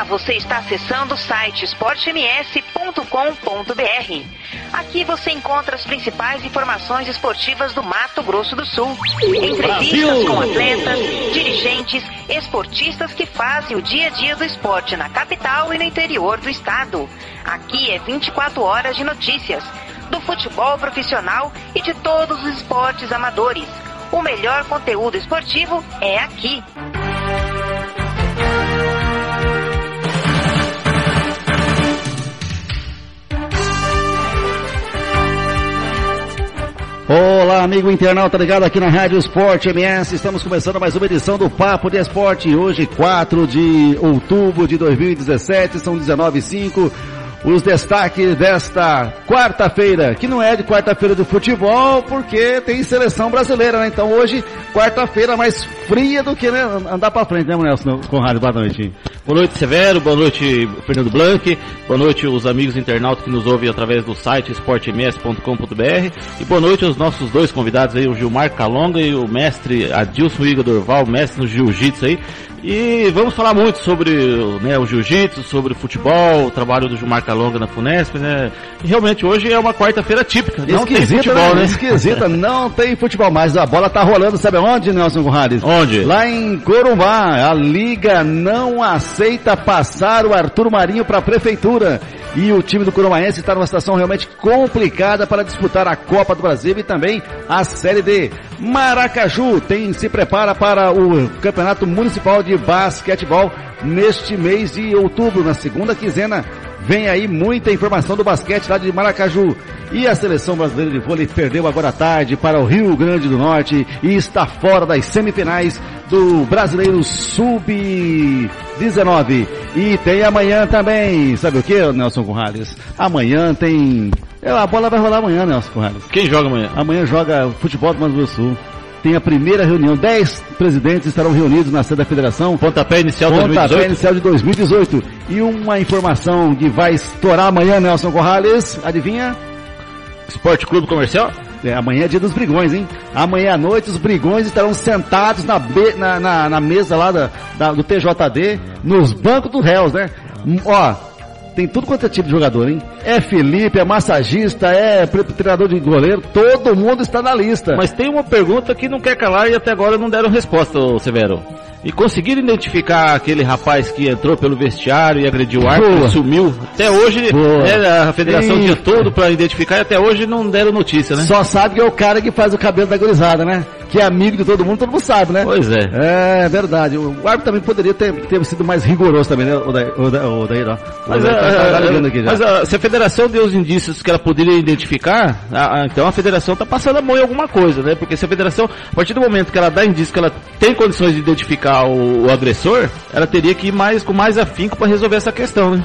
Olá, você está acessando o site esportems.com.br. Aqui você encontra as principais informações esportivas do Mato Grosso do Sul. Entrevistas com atletas, dirigentes, esportistas que fazem o dia a dia do esporte na capital e no interior do estado. Aqui é 24 horas de notícias do futebol profissional e de todos os esportes amadores. O melhor conteúdo esportivo é aqui. Olá, amigo internauta ligado aqui na Rádio Esporte MS. Estamos começando mais uma edição do Papo de Esporte. Hoje, 4 de outubro de 2017, são 19h05. Os destaques desta quarta-feira, que não é de quarta-feira do futebol, porque tem seleção brasileira, né? Então hoje, quarta-feira mais fria do que, né, andar pra frente, né, Nelson Conrado? Boa noite. Boa noite, Severo. Boa noite, Fernando Blanc. Boa noite, os amigos internautas que nos ouvem através do site esportems.com.br. E boa noite aos nossos dois convidados aí, o Gilmar Calonga e o mestre Adilson Iga Dorval, mestre no jiu-jitsu aí. E vamos falar muito sobre, né, o jiu-jitsu, sobre o futebol, o trabalho do Gilmar Calonga na Funesp, né? E realmente hoje é uma quarta-feira típica, não tem futebol, né? Esquisita, não tem futebol, mas a bola tá rolando, sabe onde, Nelson Conrades? Onde? Lá em Corumbá, a Liga não aceita passar o Arthur Marinho para a Prefeitura. E o time do Corumbaense está numa situação realmente complicada para disputar a Copa do Brasil e também a Série D. Maracaju se prepara para o Campeonato Municipal de Basquetebol neste mês de outubro, na segunda quinzena. Vem aí muita informação do basquete lá de Maracaju. E a seleção brasileira de vôlei perdeu agora à tarde para o Rio Grande do Norte e está fora das semifinais do Brasileiro Sub-19. E tem amanhã também, sabe o que, Nelson Conrades? Amanhã tem... A bola vai rolar amanhã, Nelson Conrades. Quem joga amanhã? Amanhã joga futebol do Mato Grosso do Sul. Tem a primeira reunião, 10 presidentes estarão reunidos na sede da federação. Pontapé inicial de 2018. Pontapé inicial de 2018. E uma informação que vai estourar amanhã, Nelson Corrales, adivinha? Esporte Clube Comercial? Amanhã é dia dos brigões, hein? Amanhã à noite os brigões estarão sentados na mesa lá do TJD, nos bancos dos réus, né? Ó, tem tudo quanto é tipo de jogador, hein? É Felipe, é massagista, é treinador de goleiro, todo mundo está na lista. Mas tem uma pergunta que não quer calar e até agora não deram resposta, Severo. E conseguiram identificar aquele rapaz que entrou pelo vestiário e agrediu o árbitro e sumiu? Até hoje, a federação o dia todo para identificar e até hoje não deram notícia, né? Só sabe que é o cara que faz o cabelo da gurizada, né? Que é amigo de todo mundo sabe, né? Pois é. É verdade. O árbitro também poderia ter sido mais rigoroso também, né? O daí, ó. Mas se a federação deu os indícios que ela poderia identificar, então a federação tá passando a mão em alguma coisa, né? Porque se a federação, a partir do momento que ela dá indício que ela tem condições de identificar o agressor, ela teria que ir com mais afinco para resolver essa questão, né?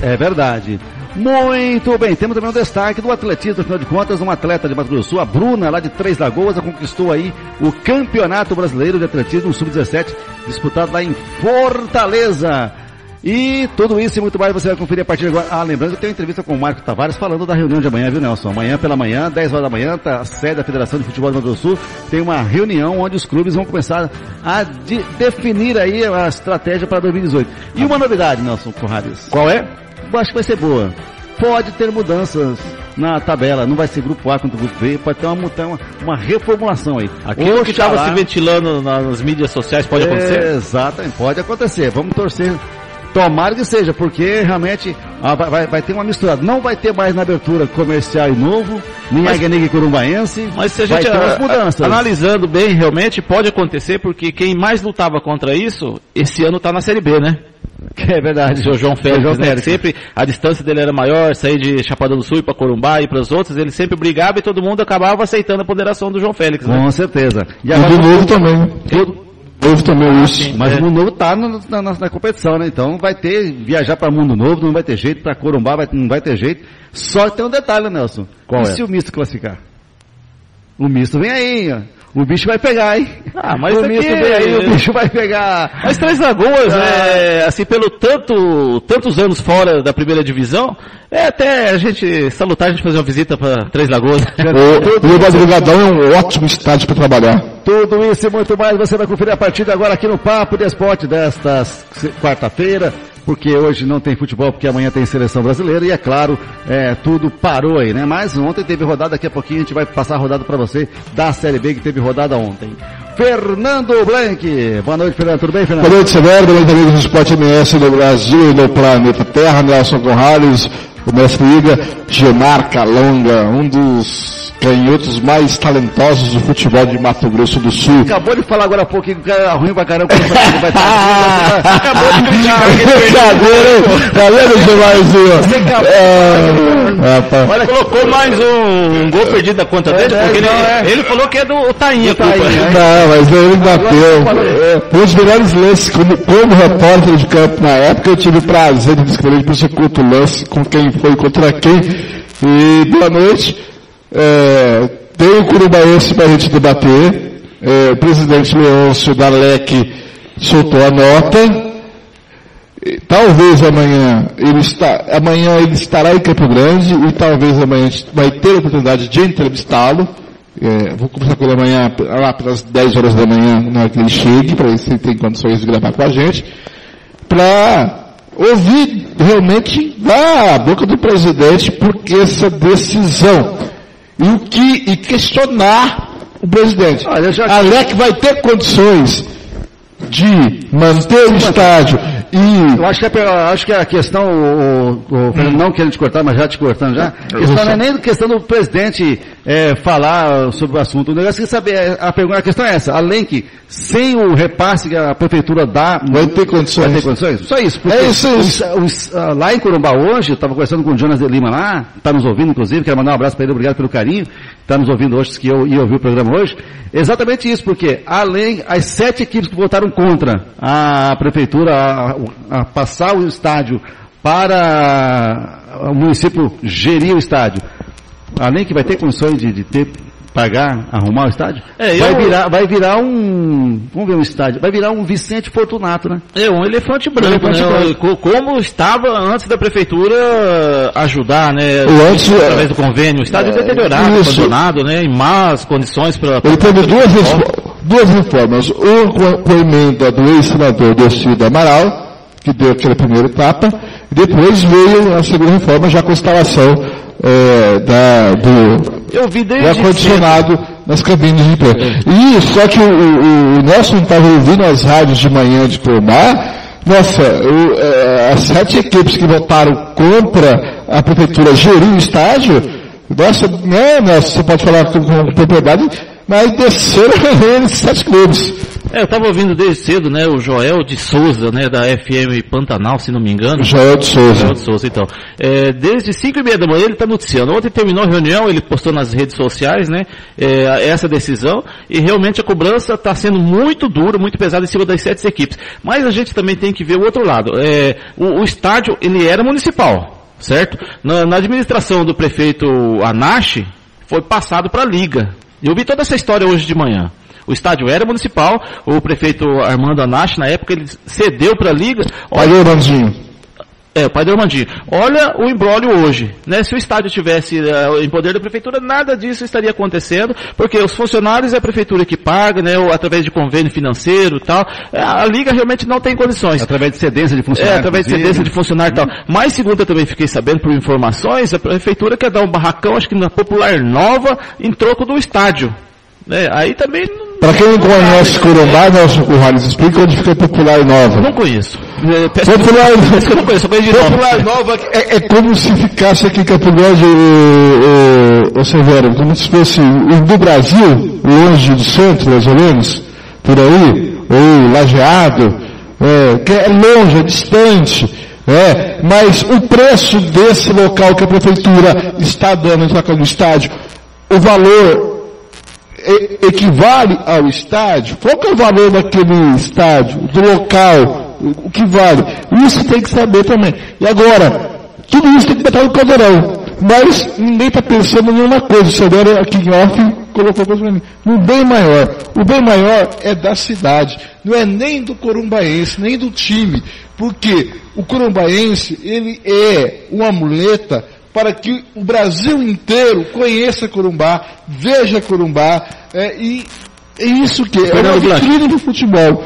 É verdade. Muito bem, temos também um destaque do atletismo, afinal de contas, uma atleta de Mato Grosso do Sul, a Bruna, lá de Três Lagoas, conquistou aí o Campeonato Brasileiro de Atletismo Sub-17, disputado lá em Fortaleza. E tudo isso e muito mais você vai conferir a partir de agora. Lembrando que eu tenho uma entrevista com o Marco Tavares falando da reunião de amanhã, viu, Nelson? Amanhã pela manhã, 10 horas da manhã, tá a sede da Federação de Futebol do Mato Grosso do Sul, tem uma reunião onde os clubes vão começar a definir aí a estratégia para 2018. E uma novidade, Nelson Conrades. Qual é? Eu acho que vai ser boa. Pode ter mudanças na tabela, não vai ser grupo A contra o grupo B, pode ter uma reformulação aí. Aquilo que estava se ventilando nas mídias sociais pode acontecer? Exatamente, pode acontecer. Vamos torcer. Tomara que seja, porque realmente vai ter uma misturada. Não vai ter mais na abertura comercial e novo, nem Aguenegue Corumbaense. Mas se a gente analisando bem, realmente pode acontecer, porque quem mais lutava contra isso, esse ano está na Série B, né? Que é verdade. O seu João Félix, né? Sempre a distância dele era maior, sair de Chapadão do Sul e para Corumbá e para as outras, ele sempre brigava e todo mundo acabava aceitando a ponderação do João Félix, né? Com certeza. E do novo também. Novo também isso. Mas o Mundo Novo tá na competição, né? Então vai ter, viajar para Mundo Novo não vai ter jeito, para Corumbá não vai ter jeito. Só que tem um detalhe, Nelson. Qual se o misto classificar? O misto vem aí, ó. O bicho vai pegar, hein? Mas o misto vem aí, o bicho vai pegar. Mas Três Lagoas, assim, pelo tantos anos fora da primeira divisão, é até a gente salutar a gente fazer uma visita para Três Lagoas. O Madrugadão é um ótimo estádio para trabalhar. Tudo isso e muito mais você vai conferir a partir de agora aqui no Papo de Esporte desta quarta-feira. porque hoje não tem futebol, porque amanhã tem seleção brasileira, e é claro, tudo parou aí, né? Mas ontem teve rodada, daqui a pouquinho a gente vai passar a rodada para você da Série B, que teve rodada ontem. Fernando Blanc. Boa noite, Fernando. Tudo bem, Fernando? Boa noite, Severo. Boa noite, amigos do Esporte MS do Brasil e do Planeta Terra. Nelson Gonçalves, o mestre Liga, Gilmar Calonga, um dos canhotos mais talentosos do futebol de Mato Grosso do Sul. Acabou de falar agora há pouquinho que era ruim pra caramba. Acabou de criticar. Tá vendo, Gilmarzinho? Olha, colocou mais um gol perdido da conta dele, porque ele falou que é do Tainha. Não, mas ele bateu. Foi um dos melhores lances, como repórter de campo na época, eu tive o prazer de descrever por circuito o lance, com quem foi, contra quem. E boa noite. Tem o Corumbaense para a gente debater. O presidente Leôncio Dalec soltou a nota. Talvez amanhã ele estará em Campo Grande e talvez amanhã a gente vai ter a oportunidade de entrevistá-lo. Vou conversar com ele amanhã, lá pelas 10 horas da manhã, na hora que ele chegue, para ver se ele tem condições de gravar com a gente, para ouvir realmente da boca do presidente por que essa decisão. E questionar o presidente. Alec vai ter condições de manter o estádio e... Eu acho que a questão, Fernando, não querendo te cortar, mas já te cortando já, a questão não é nem questão do presidente falar sobre o assunto. O negócio é saber, a questão é essa, além que sem o repasse que a prefeitura dá, vai ter condições. Vai ter condições? Só isso. Porque lá em Corumbá hoje, eu estava conversando com o Jonas de Lima lá, está nos ouvindo inclusive, quero mandar um abraço para ele, obrigado pelo carinho, está nos ouvindo hoje, que eu ia ouvir o programa hoje. Exatamente isso, porque além, as 7 equipes que votaram contra a prefeitura a passar o estádio para o município gerir o estádio, além que vai ter condições de pagar, arrumar o estádio, vai virar um, vamos ver um estádio, vai virar um Vicente Fortunato, né? Um elefante branco, né? Como estava antes da prefeitura ajudar, né? Através do convênio, o estádio deteriorado, abandonado, né? Em más condições para... Ele teve duas reformas, com a emenda do ex-senador Delcídio Amaral, que deu aquela primeira etapa, e depois veio a segunda reforma já com a instalação do ar-condicionado nas cabines de pé. E só que o Nelson estava ouvindo as rádios de manhã de Corumbá. Nossa, as 7 equipes que votaram contra a prefeitura gerir o estádio, nossa, você pode falar com propriedade, mas desceram eles 7 clubes. Eu estava ouvindo desde cedo, né, o Joel de Souza, né, da FM Pantanal, se não me engano. Joel de Souza, então. Desde 5:30 da manhã ele está noticiando. Ontem terminou a reunião, ele postou nas redes sociais, né, essa decisão, e realmente a cobrança está sendo muito dura, muito pesada em cima das 7 equipes. Mas a gente também tem que ver o outro lado. O estádio, ele era municipal, certo? Na administração do prefeito Anache, foi passado para a Liga. Eu vi toda essa história hoje de manhã. O estádio era municipal, o prefeito Armando Anache, na época, ele cedeu para a Liga. Pai do Armandinho. O pai do Armandinho. Olha o imbróglio hoje, né? Se o estádio tivesse em poder da prefeitura, nada disso estaria acontecendo, porque os funcionários é a prefeitura que paga, né? Ou através de convênio financeiro e tal. A Liga realmente não tem condições. Através de cedência de funcionário. Através de cedência de funcionário e tal. Mas, segundo eu também fiquei sabendo por informações, a prefeitura quer dar um barracão, acho que na Popular Nova, em troco do estádio. Aí também... Para quem não conhece Corumbá, Nelson Gonçalves, explica onde fica Popular Nova. Não conheço. Popular Nova é como se ficasse aqui em Campo Grande, o Severo, como se fosse do Brasil, longe do centro, mais ou menos, por aí, ou Lajeado, que é longe, é distante. Mas o preço desse local que a prefeitura está dando em troca do estádio, o valor equivale ao estádio? Qual que é o valor daquele estádio, do local, o que vale? Isso tem que saber também. E agora, tudo isso tem que botar no caldeirão. Mas ninguém está pensando em nenhuma coisa. O Severo aqui em off colocou coisa para mim. No bem maior. O bem maior é da cidade. Não é nem do corumbaense, nem do time. Porque o corumbaense, ele é uma muleta para que o Brasil inteiro conheça Corumbá, veja Corumbá, e é isso que é uma vitrine do futebol.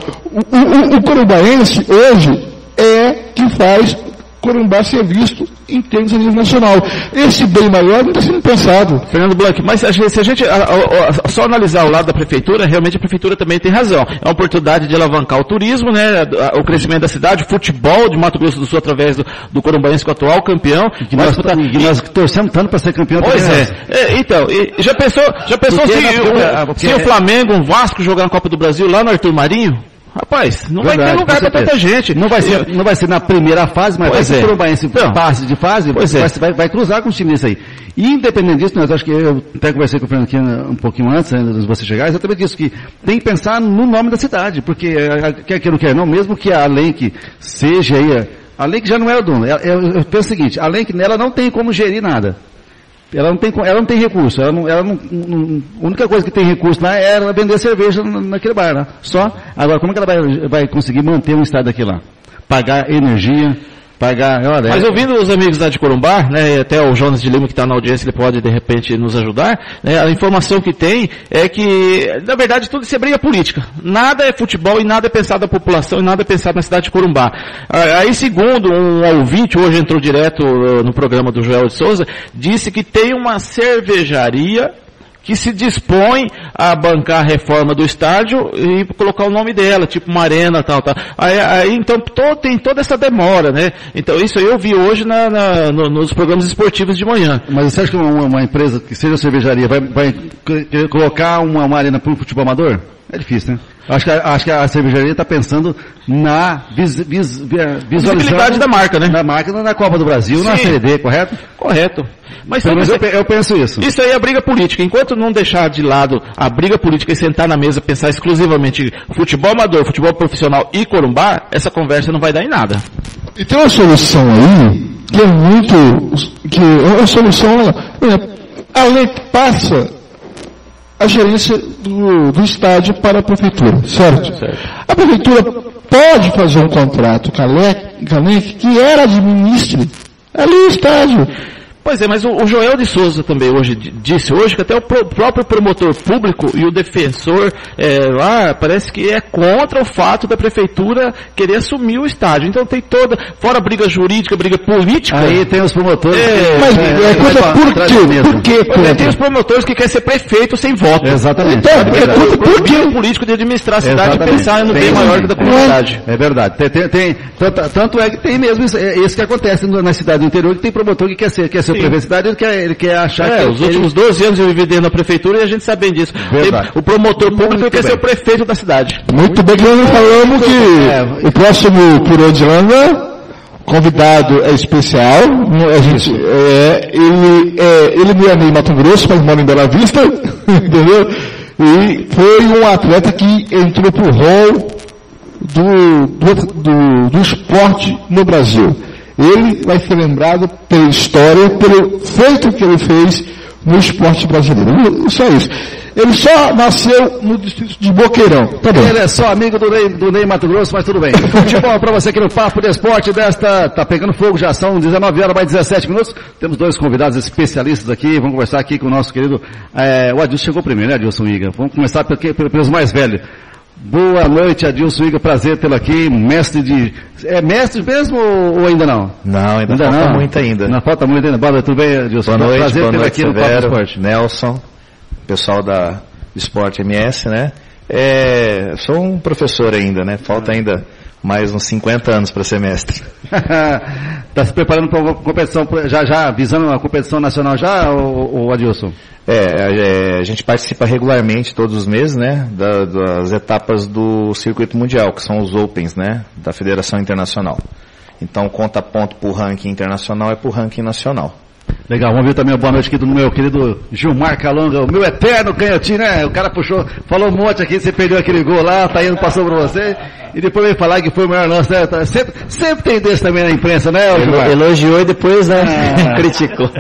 O corumbaense, hoje, é que faz Corumbá ser visto em termos a nível nacional. Esse bem maior não está sendo pensado. Fernando Blanc, mas se a gente só analisar o lado da prefeitura, realmente a prefeitura também tem razão. É uma oportunidade de alavancar o turismo, né, o crescimento da cidade, o futebol de Mato Grosso do Sul através do Corumbaense, com o atual campeão. Que nós torcemos tanto para ser campeão. Pois é. Então, já pensou se o Flamengo, o Vasco jogar na Copa do Brasil lá no Arthur Marinho? Rapaz, não vai ter lugar para tanta gente. Não vai ser na primeira fase, mas vai ser o Corumbaense passe de fase, vai cruzar com os times aí. E independente disso, nós acho que eu até conversei com o Fernando aqui um pouquinho antes de você chegar, exatamente isso, que tem que pensar no nome da cidade, porque quer que não quer não, mesmo que a Lenk seja aí, a Lenk já não é o dono. Eu penso o seguinte, a Lenk ela não tem como gerir nada. Ela não tem recurso, a única coisa que tem recurso lá é ela vender cerveja naquele bar, né? Só. Agora, como é que ela vai conseguir manter um estado daquilo lá? Pagar energia, Mas ouvindo os amigos lá de Corumbá, né, até o Jonas de Lima que está na audiência, ele pode de repente nos ajudar, né, a informação que tem é que, na verdade, tudo isso é briga política. Nada é futebol e nada é pensado na população e nada é pensado na cidade de Corumbá. Aí, segundo um ouvinte, hoje entrou direto no programa do Joel de Souza, disse que tem uma cervejaria que se dispõe a bancar a reforma do estádio e colocar o nome dela, tipo uma arena, tal. Aí então, tem toda essa demora, né? Então, isso aí eu vi hoje nos programas esportivos de manhã. Mas você acha que uma empresa que seja cervejaria vai colocar uma arena para o futebol amador? É difícil, né? Acho que a cervejaria está pensando na visibilidade da marca, né? Na marca, na Copa do Brasil, na Série D, correto? Correto. Mas eu penso isso. Isso aí é briga política. Enquanto não deixar de lado a briga política e sentar na mesa pensar exclusivamente futebol amador, futebol profissional e Corumbá, essa conversa não vai dar em nada. E tem uma solução aí que é uma solução, a lei passa a gerência do estádio para a prefeitura, certo? A prefeitura pode fazer um contrato com a LEC que ela administre ali o estádio. Pois é, mas o Joel de Souza também disse hoje que até o próprio promotor público e o defensor lá parece que é contra o fato da prefeitura querer assumir o estádio. Então tem fora briga jurídica, briga política. Aí tem os promotores. Por quê? Tem os promotores que querem ser prefeito sem voto. Exatamente. Então, por que o político de administrar a cidade e pensar no bem maior da comunidade? É verdade. Tanto é que tem mesmo isso que acontece na cidade do interior, que tem promotor que quer ser prefeitura, ele quer achar que... Os últimos 12 anos eu vivi dentro da prefeitura e a gente sabe disso. O promotor público quer ser o prefeito da cidade. Muito bem que nós falamos que o próximo Por Onde Anda, convidado é especial. A gente, ele não é nem Mato Grosso, mas mora em Bela Vista, entendeu? E foi um atleta que entrou pro rol do esporte no Brasil. Ele vai ser lembrado pela história, pelo feito que ele fez no esporte brasileiro. Só isso. Ele só nasceu no distrito de Boqueirão. Tá bem. Ele é só amigo do Ney Mato Grosso, mas tudo bem. Futebol para você aqui no Papo de Esporte tá pegando fogo, já são 19 horas mais 17 minutos. Temos dois convidados especialistas aqui, vamos conversar aqui com o nosso querido, o Adilson chegou primeiro, né, Adilson Iga? Vamos começar pelos mais velhos. Boa noite, Adilson Iga, prazer tê-lo aqui, mestre de... É mestre mesmo ou ainda não? Não, ainda falta muito ainda. Não falta muito ainda. Boa noite, tudo bem, Adilson? Boa noite, prazer tê-lo aqui Severo, no Papo Esporte. Nelson, pessoal da Esporte MS, né? Sou um professor ainda, né? Falta ainda mais uns 50 anos para ser mestre. Está se preparando para uma competição, já visando uma competição nacional já, ou Adilson? A gente participa regularmente todos os meses, né? Das etapas do circuito mundial, que são os Opens, né? Da Federação Internacional. Então, conta ponto para o ranking internacional e para o ranking nacional. Legal, vamos ver também a boa noite aqui do meu querido Gilmar Calonga, o meu eterno canhotinho, né? O cara falou um monte aqui, você perdeu aquele gol lá, tá indo, passou pra você, e depois veio falar que foi o maior lance, né? Sempre tem desse também na imprensa, né, Gilmar? Elogiou e depois, né, criticou.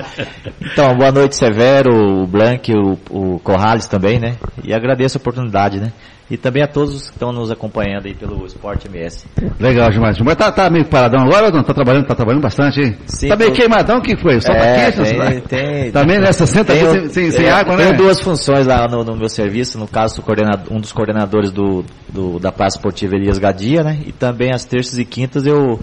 Então, boa noite, Severo, o Blanc, o Corrales também, né? E agradeço a oportunidade, né? E também a todos que estão nos acompanhando aí pelo Esporte MS. Legal demais. Mas tá meio paradão agora ou não? Tá trabalhando bastante, hein? Sim, tá meio queimadão, que foi? O sol tá quente? Tem. Também nessa senta sem água, né? Tenho duas funções lá no meu serviço. No caso, um dos coordenadores da Praça Esportiva Elias Gadia, né? E também às terças e quintas eu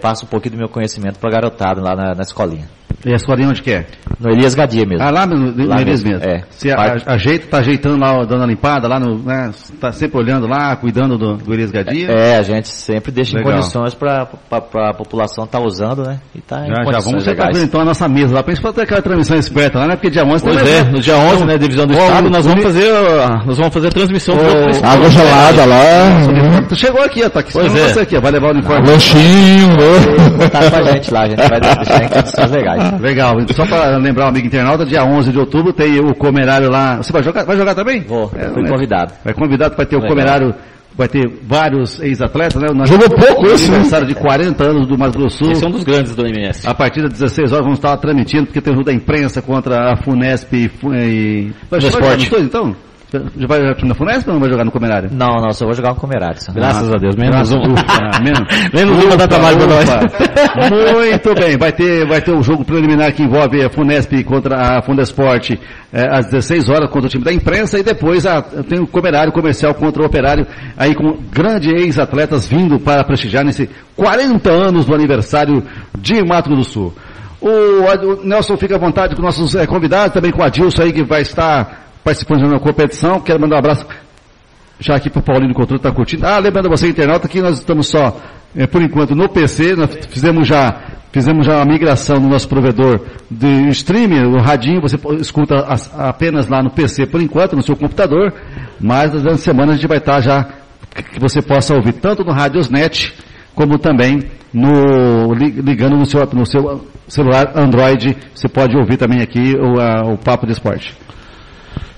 passo um pouquinho do meu conhecimento pra garotada lá na escolinha. E a escolinha onde que é? No Elias Gadia mesmo. Ah, lá no Elias mesmo. É. Você tá ajeitando lá, dando a limpada lá, né? Tá sempre olhando lá, cuidando do Elias Gadia? A gente sempre deixa em condições pra população estar usando, né? E tá em já vamos chegar então a nossa mesa lá, pra gente fazer aquela transmissão esperta lá, né? Porque dia 11 no dia 11, né, divisão do estado, nós vamos fazer a transmissão do água gelada lá. Tu chegou aqui, ó, tá aqui. Você aqui, vai levar o uniforme. Lanchinho, tá com a gente lá, a gente vai deixar em condições legais. Legal, só para lembrar o amigo internauta, dia 11 de outubro tem o Comerário lá. Você vai jogar também? Vou, fui convidado. Vai convidado para ter o Comerário, vai ter vários ex-atletas, né? Jogou pouco esse, aniversário de 40 anos do Mato Grosso do Sul. Esse é um dos grandes do MS. A partir das 16 horas vamos estar transmitindo, porque tem o jogo da imprensa contra a Funesp e... Vai jogar então? Já vai na Funesp ou não vai jogar no Comerário? Não, só vou jogar no Comerário. Graças a Deus, menos um. Menos um dá trabalho pra nós. Muito bem, vai ter o jogo preliminar que envolve a Funesp contra a Fundesport às 16 horas contra o time da imprensa e depois tem o Comerário comercial contra o Operário, aí com grandes ex-atletas vindo para prestigiar nesse 40 anos do aniversário de Mato Grosso do Sul. O Nelson fica à vontade com nossos convidados, também com o Adilson aí que vai estar participando da competição. Quero mandar um abraço já aqui para o Paulinho do Controle, está curtindo. Lembrando você, internauta, que nós estamos só, por enquanto, no PC. Nós fizemos já a migração no nosso provedor de streaming, o radinho, você escuta apenas lá no PC, por enquanto, no seu computador, mas durante a semana a gente vai estar já, que você possa ouvir tanto no Radiosnet, como também ligando no seu celular Android, você pode ouvir também aqui o Papo de Esporte.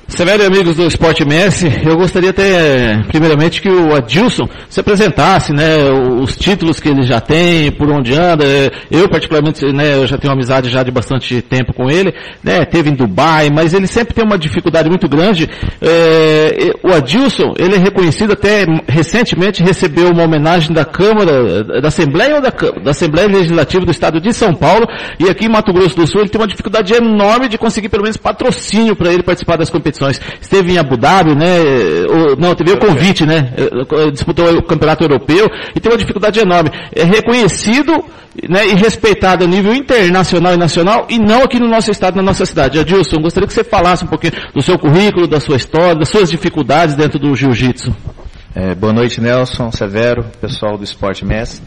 Severo e amigos do Esporte MS, eu gostaria até, primeiramente, que o Adilson se apresentasse, né, os títulos que ele já tem, por onde anda. Eu, particularmente, né, eu já tenho uma amizade já de bastante tempo com ele, né, teve em Dubai, mas ele sempre tem uma dificuldade muito grande. O Adilson, ele é reconhecido, até recentemente recebeu uma homenagem da Câmara, da Assembleia ou da Assembleia Legislativa do Estado de São Paulo, e aqui em Mato Grosso do Sul ele tem uma dificuldade enorme de conseguir pelo menos patrocínio para ele participar das competições. Esteve em Abu Dhabi, né? Teve o convite, né? Disputou o campeonato europeu e tem uma dificuldade enorme. É reconhecido, né, e respeitado a nível internacional e nacional e não aqui no nosso estado, na nossa cidade. Adilson, gostaria que você falasse um pouquinho do seu currículo, da sua história, das suas dificuldades dentro do jiu-jitsu. Boa noite, Nelson, Severo, pessoal do Esporte MS.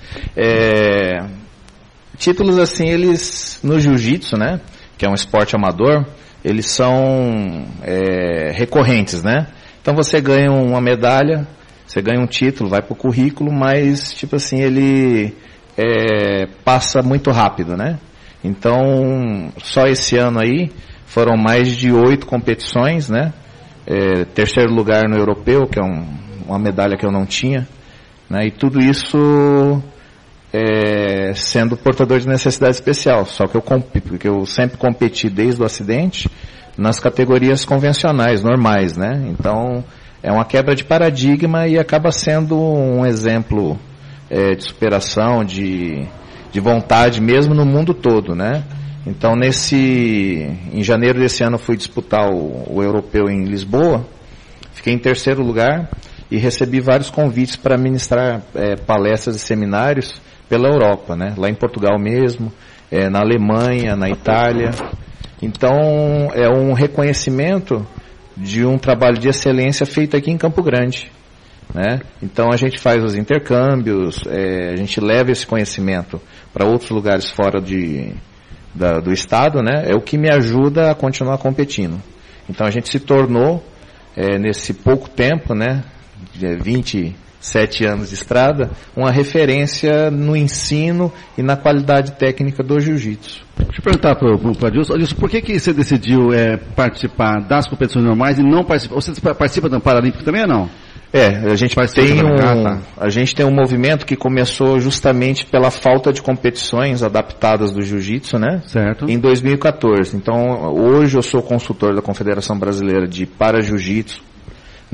Títulos assim, eles no jiu-jitsu, né? Que é um esporte amador, eles são recorrentes, né? Então você ganha uma medalha, você ganha um título, vai pro currículo, mas tipo assim, ele passa muito rápido, né? Então, só esse ano aí, foram mais de 8 competições, né? Terceiro lugar no europeu, que é uma medalha que eu não tinha, né? E tudo isso sendo portador de necessidade especial, só que porque eu sempre competi desde o acidente nas categorias convencionais, normais, né? Então, é uma quebra de paradigma e acaba sendo um exemplo de superação, de vontade mesmo no mundo todo, né? Então, em janeiro desse ano eu fui disputar o europeu em Lisboa, fiquei em terceiro lugar e recebi vários convites para ministrar palestras e seminários pela Europa, né? Lá em Portugal mesmo, na Alemanha, na Itália. Então, é um reconhecimento de um trabalho de excelência feito aqui em Campo Grande, né? Então, a gente faz os intercâmbios, a gente leva esse conhecimento para outros lugares fora do estado, né? É o que me ajuda a continuar competindo. Então, a gente se tornou, nesse pouco tempo, né? 27 anos de estrada, uma referência no ensino e na qualidade técnica do jiu-jitsu. Deixa eu perguntar para o Adilson. Adilson, por que você decidiu participar das competições normais e não participar? Você participa do Paralímpico também ou não? A gente tem um movimento que começou justamente pela falta de competições adaptadas do jiu-jitsu, né? Certo. Em 2014. Então, hoje eu sou consultor da Confederação Brasileira de Para-Jiu-Jitsu,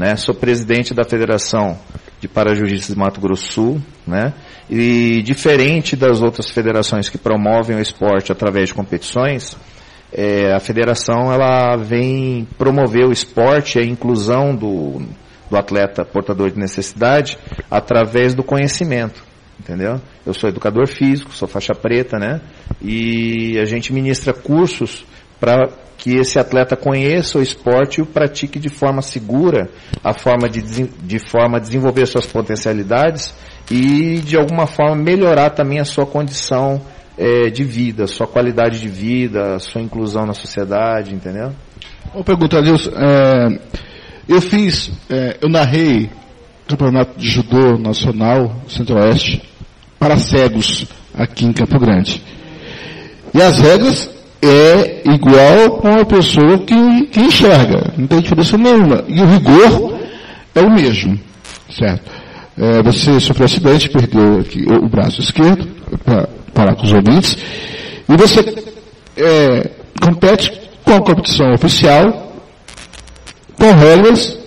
né? Sou presidente da Federação de Parajiu-Jitsu de Mato Grosso do Sul, né? E diferente das outras federações que promovem o esporte através de competições, a federação ela vem promover o esporte e a inclusão do atleta portador de necessidade através do conhecimento, entendeu? Eu sou educador físico, sou faixa preta, né? E a gente ministra cursos para que esse atleta conheça o esporte e o pratique de forma segura, de forma a desenvolver suas potencialidades e de alguma forma melhorar também a sua condição de vida, sua qualidade de vida, sua inclusão na sociedade, entendeu? Uma pergunta, Adilson. Eu narrei campeonato de judô nacional Centro-Oeste para cegos aqui em Campo Grande. E as regras é igual com a pessoa que enxerga, não tem diferença nenhuma. E o rigor é o mesmo, certo? Você sofreu um acidente, perdeu aqui o braço esquerdo, para falar com os ouvintes, e você compete com a competição oficial, com regras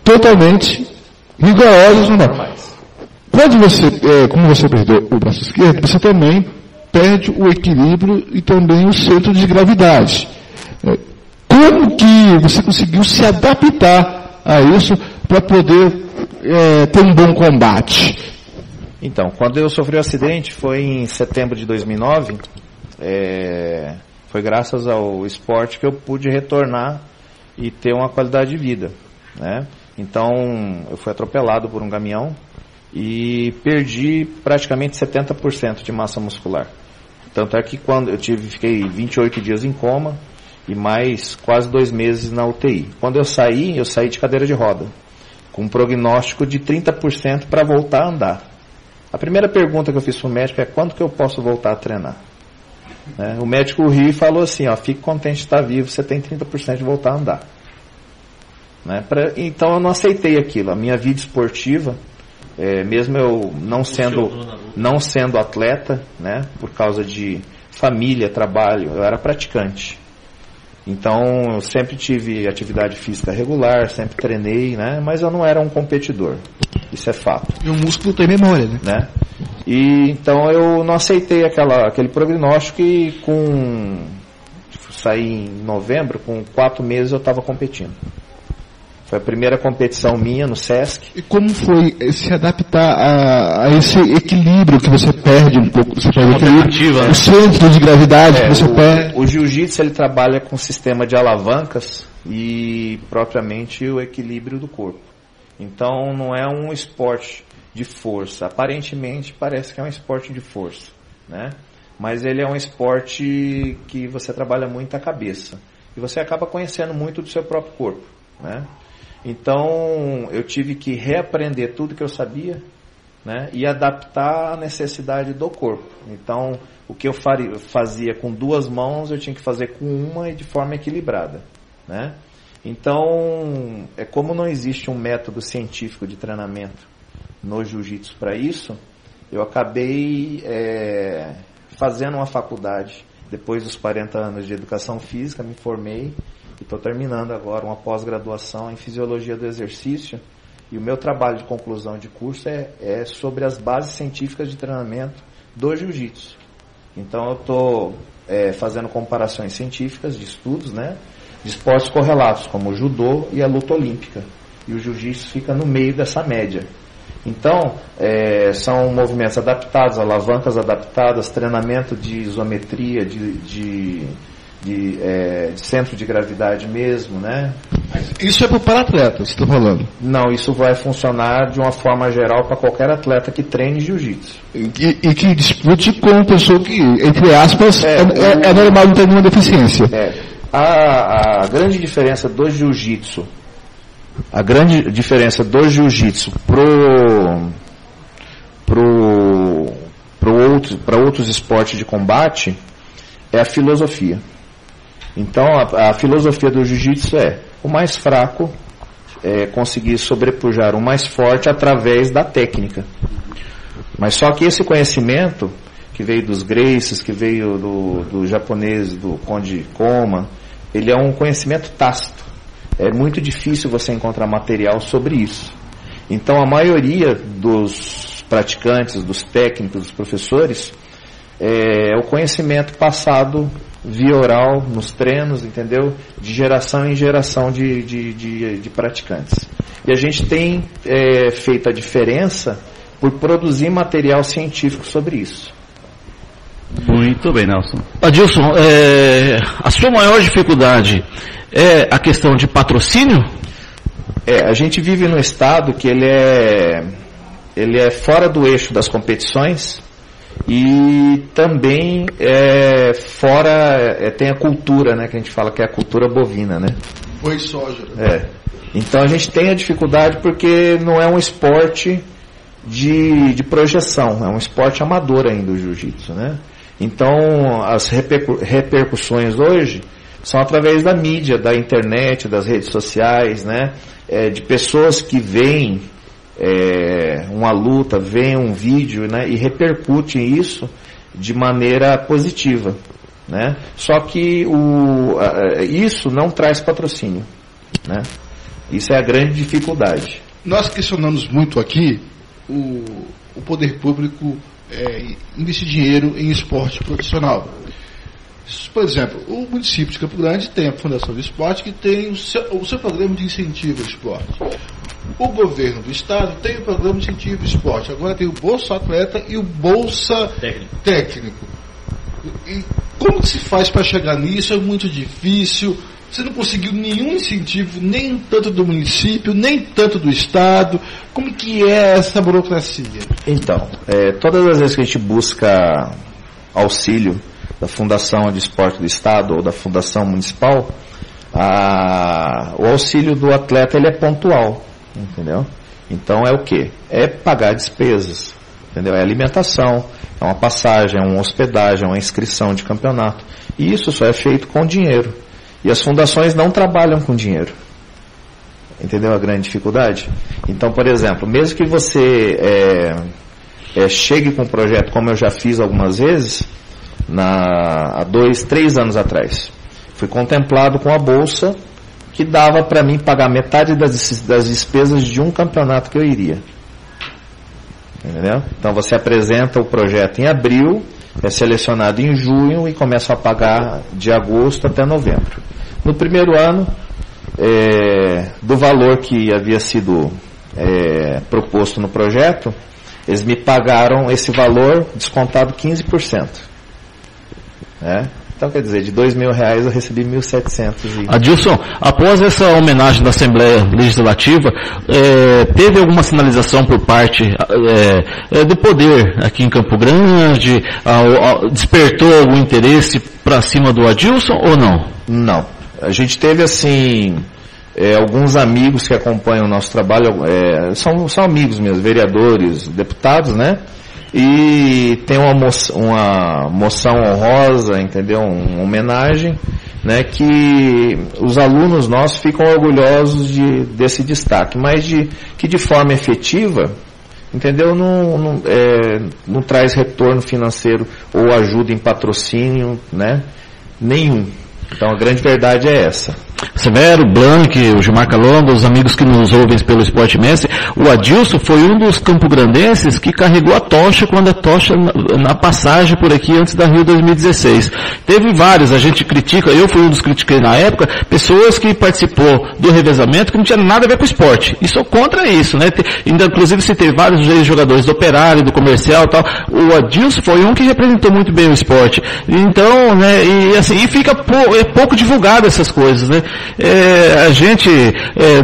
totalmente rigorosas, normais. Quando como você perdeu o braço esquerdo, você também perde o equilíbrio e também o centro de gravidade. Como que você conseguiu se adaptar a isso para poder ter um bom combate? Então, quando eu sofri o acidente, foi em setembro de 2009, foi graças ao esporte que eu pude retornar e ter uma qualidade de vida, né? Então, eu fui atropelado por um caminhão e perdi praticamente 70% de massa muscular. Tanto é que quando fiquei 28 dias em coma e mais quase 2 meses na UTI. Quando eu saí de cadeira de roda, com um prognóstico de 30% para voltar a andar. A primeira pergunta que eu fiz para o médico é: quando que eu posso voltar a treinar? O médico riu e falou assim: fique contente de estar vivo, você tem 30% de voltar a andar. Então eu não aceitei aquilo. A minha vida esportiva, mesmo eu não sendo atleta, né, por causa de família, trabalho, eu era praticante. Então eu sempre tive atividade física regular, sempre treinei, né, mas eu não era um competidor. Isso é fato. E o músculo tem memória, né? E então eu não aceitei aquele prognóstico e saí em novembro, com 4 meses eu estava competindo. Foi a primeira competição minha no SESC. E como foi se adaptar a esse equilíbrio que você perde um pouco? Você perde né? O centro de gravidade que você perde. O jiu-jitsu ele trabalha com sistema de alavancas e propriamente o equilíbrio do corpo. Então não é um esporte de força. Aparentemente parece que é um esporte de força, né? Mas ele é um esporte que você trabalha muito a cabeça. E você acaba conhecendo muito do seu próprio corpo, né? Então eu tive que reaprender tudo que eu sabia, né, e adaptar à necessidade do corpo. Então o que eu fazia com 2 mãos eu tinha que fazer com uma e de forma equilibrada, né? Então, como não existe um método científico de treinamento no jiu-jitsu para isso, eu acabei fazendo uma faculdade. Depois dos 40 anos de educação física, me formei e estou terminando agora uma pós-graduação em fisiologia do exercício. E o meu trabalho de conclusão de curso é sobre as bases científicas de treinamento do jiu-jitsu. Então eu estou fazendo comparações científicas de estudos, né, de esportes correlatos, como o judô e a luta olímpica. E o jiu-jitsu fica no meio dessa média. Então, são movimentos adaptados, alavancas adaptadas, treinamento de isometria, de centro de gravidade mesmo, né? Isso é para o para-atleta, você está falando? Não, isso vai funcionar de uma forma geral para qualquer atleta que treine jiu-jitsu. E que dispute com uma pessoa que, entre aspas, é normal não ter nenhuma deficiência. A grande diferença do jiu-jitsu para outros esportes de combate é a filosofia. Então a filosofia do jiu-jitsu o mais fraco conseguir sobrepujar o mais forte através da técnica. Mas só que esse conhecimento que veio dos Gracies, que veio do japonês, do Konde Koma, ele é um conhecimento tácito. é muito difícil você encontrar material sobre isso. Então a maioria dos praticantes, dos técnicos, dos professores, é o conhecimento passado via oral, nos treinos, entendeu? De geração em geração de praticantes. E a gente tem feito a diferença por produzir material científico sobre isso. Muito bem, Nelson. Adilson, a sua maior dificuldade é a questão de patrocínio? A gente vive num estado que ele é fora do eixo das competições e também tem a cultura, né, que a gente fala que é a cultura bovina, né? Boi e soja. Então a gente tem a dificuldade porque não é um esporte de projeção, é um esporte amador ainda o jiu-jitsu, né? Então as repercussões hoje são através da mídia, da internet, das redes sociais, né? De pessoas que veem uma luta, veem um vídeo, né? E repercutem isso de maneira positiva, né? Só que isso não traz patrocínio, né? Isso é a grande dificuldade. Nós questionamos muito aqui o poder público investir dinheiro em esporte profissional. Por exemplo, o município de Campo Grande tem a Fundação do Esporte, que tem o seu programa de incentivo ao esporte. O governo do estado tem o programa de incentivo ao esporte. Agora tem o Bolsa Atleta e o Bolsa Técnico. E como que se faz para chegar nisso? É muito difícil. Você não conseguiu nenhum incentivo, nem tanto do município, nem tanto do estado. Como que é essa burocracia? Então, todas as vezes que a gente busca auxílio da Fundação de Esporte do Estado ou da Fundação Municipal, o auxílio do atleta ele é pontual, entendeu? Então é o quê? É pagar despesas, entendeu? É alimentação, é uma passagem, é uma hospedagem, é uma inscrição de campeonato. E isso só é feito com dinheiro. E as fundações não trabalham com dinheiro. Entendeu a grande dificuldade? Então, por exemplo, mesmo que você chegue com um projeto, como eu já fiz algumas vezes, há 2, 3 anos atrás, fui contemplado com a bolsa que dava para mim pagar metade das despesas de um campeonato que eu iria. Entendeu? Então você apresenta o projeto em abril, é selecionado em junho e começa a pagar de agosto até novembro. No primeiro ano, do valor que havia sido proposto no projeto, eles me pagaram esse valor descontado 15%. Então, quer dizer, de R$2.000 eu recebi 1.700. Adilson, após essa homenagem da Assembleia Legislativa, teve alguma sinalização por parte do poder aqui em Campo Grande? Despertou algum interesse para cima do Adilson ou não? Não. A gente teve, assim, alguns amigos que acompanham o nosso trabalho, são amigos mesmo, vereadores, deputados, né? E tem uma moção honrosa, entendeu? Uma homenagem, né? Que os alunos nossos ficam orgulhosos desse destaque, mas que de forma efetiva, entendeu? Não traz retorno financeiro ou ajuda em patrocínio, né? Nenhum. Então a grande verdade é essa. Severo, Blanc, o Gilmar Calonga, os amigos que nos ouvem pelo Esporte Mestre, o Adilson foi um dos campograndenses que carregou a tocha quando a tocha na passagem por aqui antes da Rio 2016. Teve vários, a gente critica, eu fui um dos que critiquei na época, pessoas que participou do revezamento que não tinha nada a ver com o esporte. E sou contra isso, né? Ainda, inclusive, citei vários jogadores do Operário, do Comercial e tal. O Adilson foi um que representou muito bem o esporte. Então, né, e assim, e fica pouco divulgado essas coisas, né? A gente,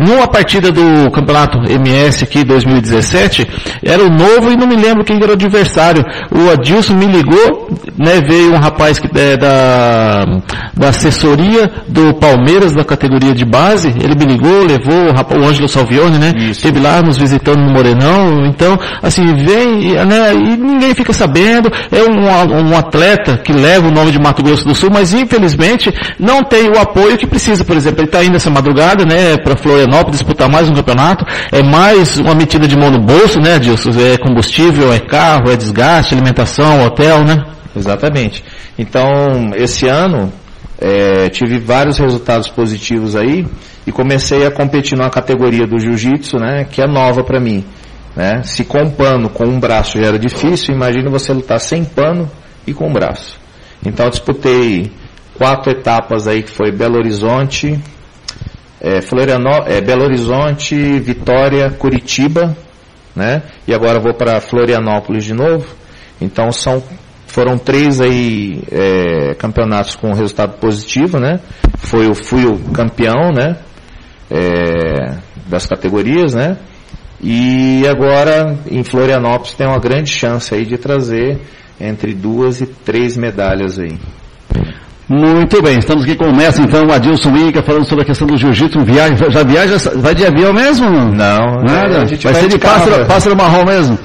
numa partida do Campeonato MS aqui 2017, era o Novo e não me lembro quem era o adversário. O Adilson me ligou, né, veio um rapaz da assessoria do Palmeiras, da categoria de base, ele me ligou, levou o Ângelo Salvione, né? Isso. Esteve lá nos visitando no Morenão, então, assim, vem, né, e ninguém fica sabendo, é um atleta que leva o nome de Mato Grosso do Sul, mas infelizmente não tem o apoio que precisa. Por exemplo, ele está indo essa madrugada, né, para Florianópolis disputar mais um campeonato, é mais uma metida de mão no bolso, né, Adilson? É combustível, é carro, é desgaste, alimentação, hotel, né? Exatamente. Então, esse ano, tive vários resultados positivos aí, e comecei a competir numa categoria do jiu-jitsu, né, que é nova para mim, né? Se com pano, com um braço já era difícil, imagina você lutar sem pano e com um braço. Então eu disputei 4 etapas aí, que foi Belo Horizonte, Belo Horizonte, Vitória, Curitiba, né? E agora vou para Florianópolis de novo. Então foram 3 aí campeonatos com resultado positivo, né? Fui o campeão, né? Das categorias, né? E agora em Florianópolis tem uma grande chance aí de trazer entre 2 e 3 medalhas aí. Muito bem, estamos aqui com o mestre, então, o Adilson Inca, falando sobre a questão do jiu-jitsu. Já viaja, vai de avião mesmo? Não, nada. Vai ser de pássaro marrom mesmo?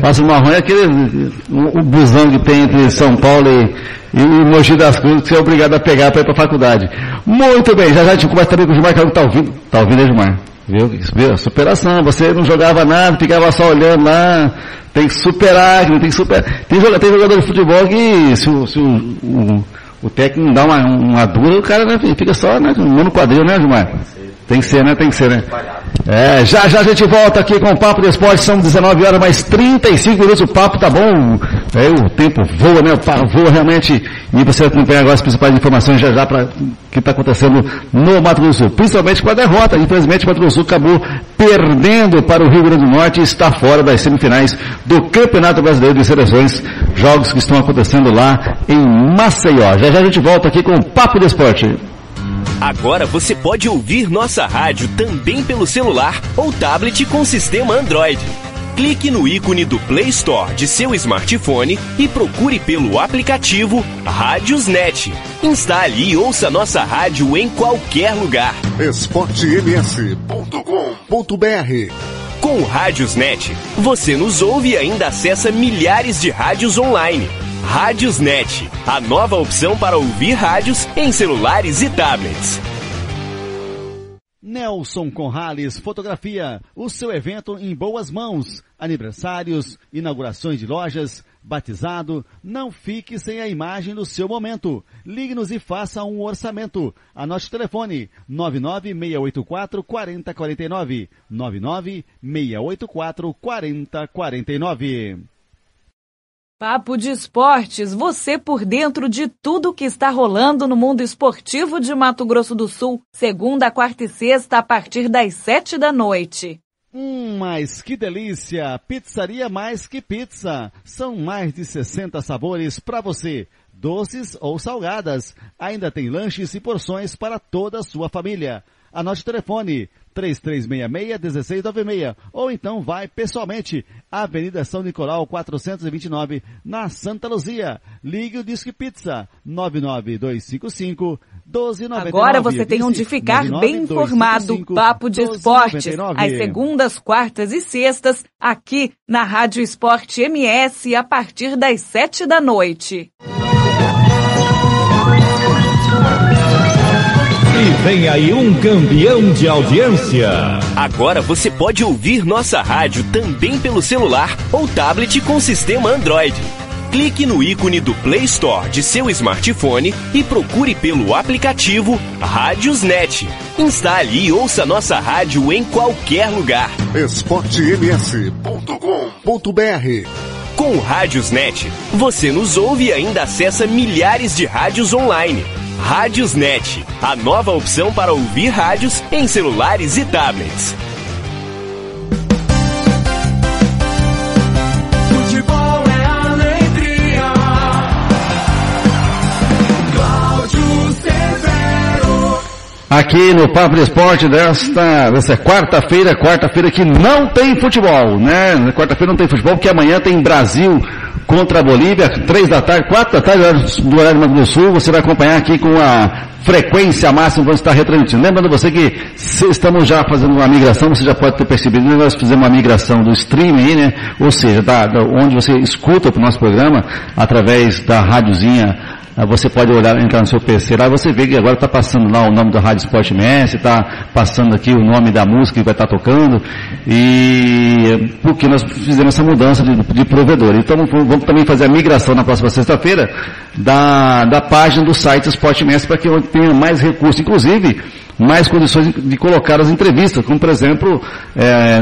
Pássaro marrom é aquele, o busão que tem entre São Paulo e Mogi das Cruzes, que você é obrigado a pegar para ir para a faculdade. Muito bem, já a gente começa também com o Gilmar, que tá ouvindo aí, Gilmar? Viu? Superação, você não jogava nada, ficava só olhando lá, tem que superar, tem que superar. Tem jogador de futebol que se o técnico dá uma dura, o cara, né, fica só, né, no quadril, né, Gilmar? Tem que ser, né? Já a gente volta aqui com o Papo de Esporte, são 19 horas, mais 35 minutos, o papo tá bom, o tempo voa, né, voa realmente, e você acompanha agora as principais informações já para que está acontecendo no Mato Grosso do Sul, principalmente com a derrota. Infelizmente o Mato Grosso do Sul acabou perdendo para o Rio Grande do Norte e está fora das semifinais do Campeonato Brasileiro de Seleções, jogos que estão acontecendo lá em Maceió. Já a gente volta aqui com o Papo de Esporte. Agora você pode ouvir nossa rádio também pelo celular ou tablet com sistema Android. Clique no ícone do Play Store de seu smartphone e procure pelo aplicativo Rádiosnet. Instale e ouça nossa rádio em qualquer lugar. esportems.com.br. Com o Rádiosnet, você nos ouve e ainda acessa milhares de rádios online. Rádiosnet, a nova opção para ouvir rádios em celulares e tablets. Nelson Conrales Fotografia, o seu evento em boas mãos. Aniversários, inaugurações de lojas, batizado, não fique sem a imagem do seu momento. Ligue-nos e faça um orçamento. Anote o telefone, 99684-4049, 99684-4049. Papo de Esportes, você por dentro de tudo que está rolando no mundo esportivo de Mato Grosso do Sul, segunda, quarta e sexta, a partir das 7 da noite. Mas que delícia! Pizzaria Mais Que Pizza. São mais de 60 sabores para você, doces ou salgadas. Ainda tem lanches e porções para toda a sua família. Anote o telefone, 3366-1696, ou então vai pessoalmente, Avenida São Nicolau 429, na Santa Luzia. Ligue o Disque Pizza, 99255-1299. Agora você tem onde ficar bem informado. Papo de Esportes, às segundas, quartas e sextas, aqui na Rádio Esporte MS, a partir das 7 da noite. E vem aí um campeão de audiência. Agora você pode ouvir nossa rádio também pelo celular ou tablet com sistema Android. Clique no ícone do Play Store de seu smartphone e procure pelo aplicativo Rádiosnet. Instale e ouça nossa rádio em qualquer lugar. esportems.com.br. Com o Rádiosnet, você nos ouve e ainda acessa milhares de rádios online. Rádiosnet, a nova opção para ouvir rádios em celulares e tablets. Futebol é alegria. Cláudio Severo. Aqui no Papo de Esporte dessa quarta-feira que não tem futebol, né? Quarta-feira não tem futebol porque amanhã tem Brasil contra a Bolívia, 3 da tarde, 4 da tarde, do horário do Mato Grosso do Sul. Você vai acompanhar aqui com a frequência máxima, vamos estar retransmitindo. Lembrando você que estamos já fazendo uma migração, você já pode ter percebido, nós fizemos uma migração do streaming aí, né? Ou seja, onde você escuta o nosso programa, através da radiozinha Você pode olhar, entrar no seu PC lá, você vê que agora está passando lá o nome da Rádio Sport MS, está passando aqui o nome da música que vai estar tocando, e porque nós fizemos essa mudança de provedor. Então vamos também fazer a migração na próxima sexta-feira da página do site Sport MS para que tenha mais recursos, inclusive mais condições de colocar as entrevistas, como por exemplo,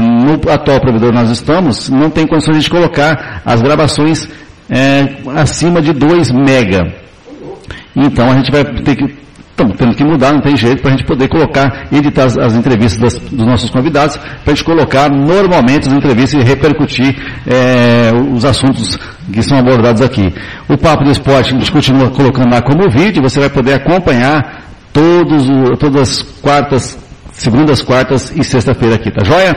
no atual provedor nós estamos, não tem condições de colocar as gravações acima de 2 mega. Então a gente vai ter que, estamos tendo que mudar, não tem jeito, para a gente poder colocar, editar as entrevistas dos nossos convidados, para a gente colocar normalmente as entrevistas e repercutir os assuntos que são abordados aqui. O Papo do Esporte a gente continua colocando lá como vídeo, você vai poder acompanhar todas as quartas, segundas, quartas e sexta-feira aqui, tá joia?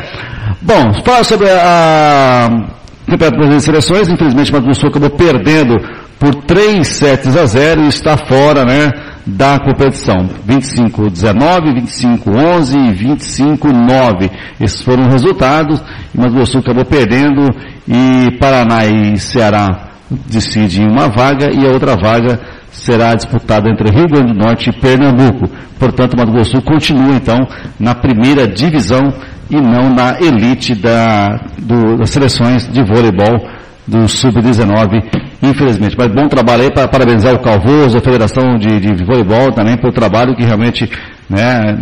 Bom, fala sobre a Campeonato das Seleções, infelizmente o Mato Grosso acabou perdendo por 3-0 e está fora, né, da competição. 25-19, 25-11 e 25-9. Esses foram os resultados, e Mato Grosso acabou perdendo, e Paraná e Ceará decidem uma vaga, e a outra vaga será disputada entre Rio Grande do Norte e Pernambuco. Portanto, o Mato Grosso continua, então, na primeira divisão e não na elite das seleções de voleibol do Sub-19, infelizmente. Mas bom trabalho aí, para parabenizar o Calvoso, a Federação de Voleibol também, pelo trabalho que realmente, né,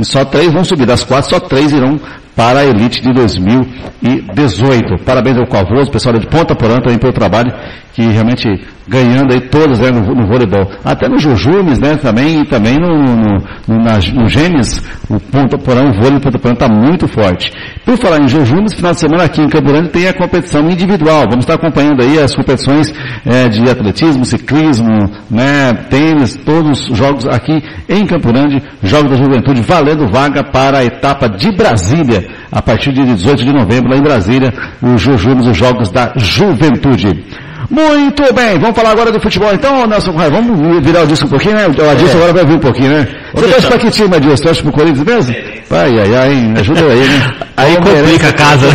só 3 vão subir, das 4, só 3 irão para a elite de 2018. Parabéns ao Calvoso, pessoal de Ponta Porã também pelo trabalho, que realmente ganhando aí todas, né, no voleibol. Até no Jujumes, né, também, e também no Gêmeos, o Ponta Porã, o vôlei do Ponta Porã está muito forte. Por falar em Jujumes, final de semana aqui em Campo Grande tem a competição individual. Vamos estar acompanhando aí as competições de atletismo, ciclismo, né, tênis, todos os jogos aqui em Campo Grande, Jogos da Juventude, valendo vaga para a etapa de Brasília, a partir de 18 de novembro, lá em Brasília, os Jujumes, os Jogos da Juventude. Muito bem, vamos falar agora do futebol então, Nelson Correia, vamos virar o disco um pouquinho, né? O Adilson agora vai vir um pouquinho, né? Você torce pra que time, Adilson? Você torce pro Corinthians mesmo? Ai, hein? Ajuda aí, né? Aí complica a casa.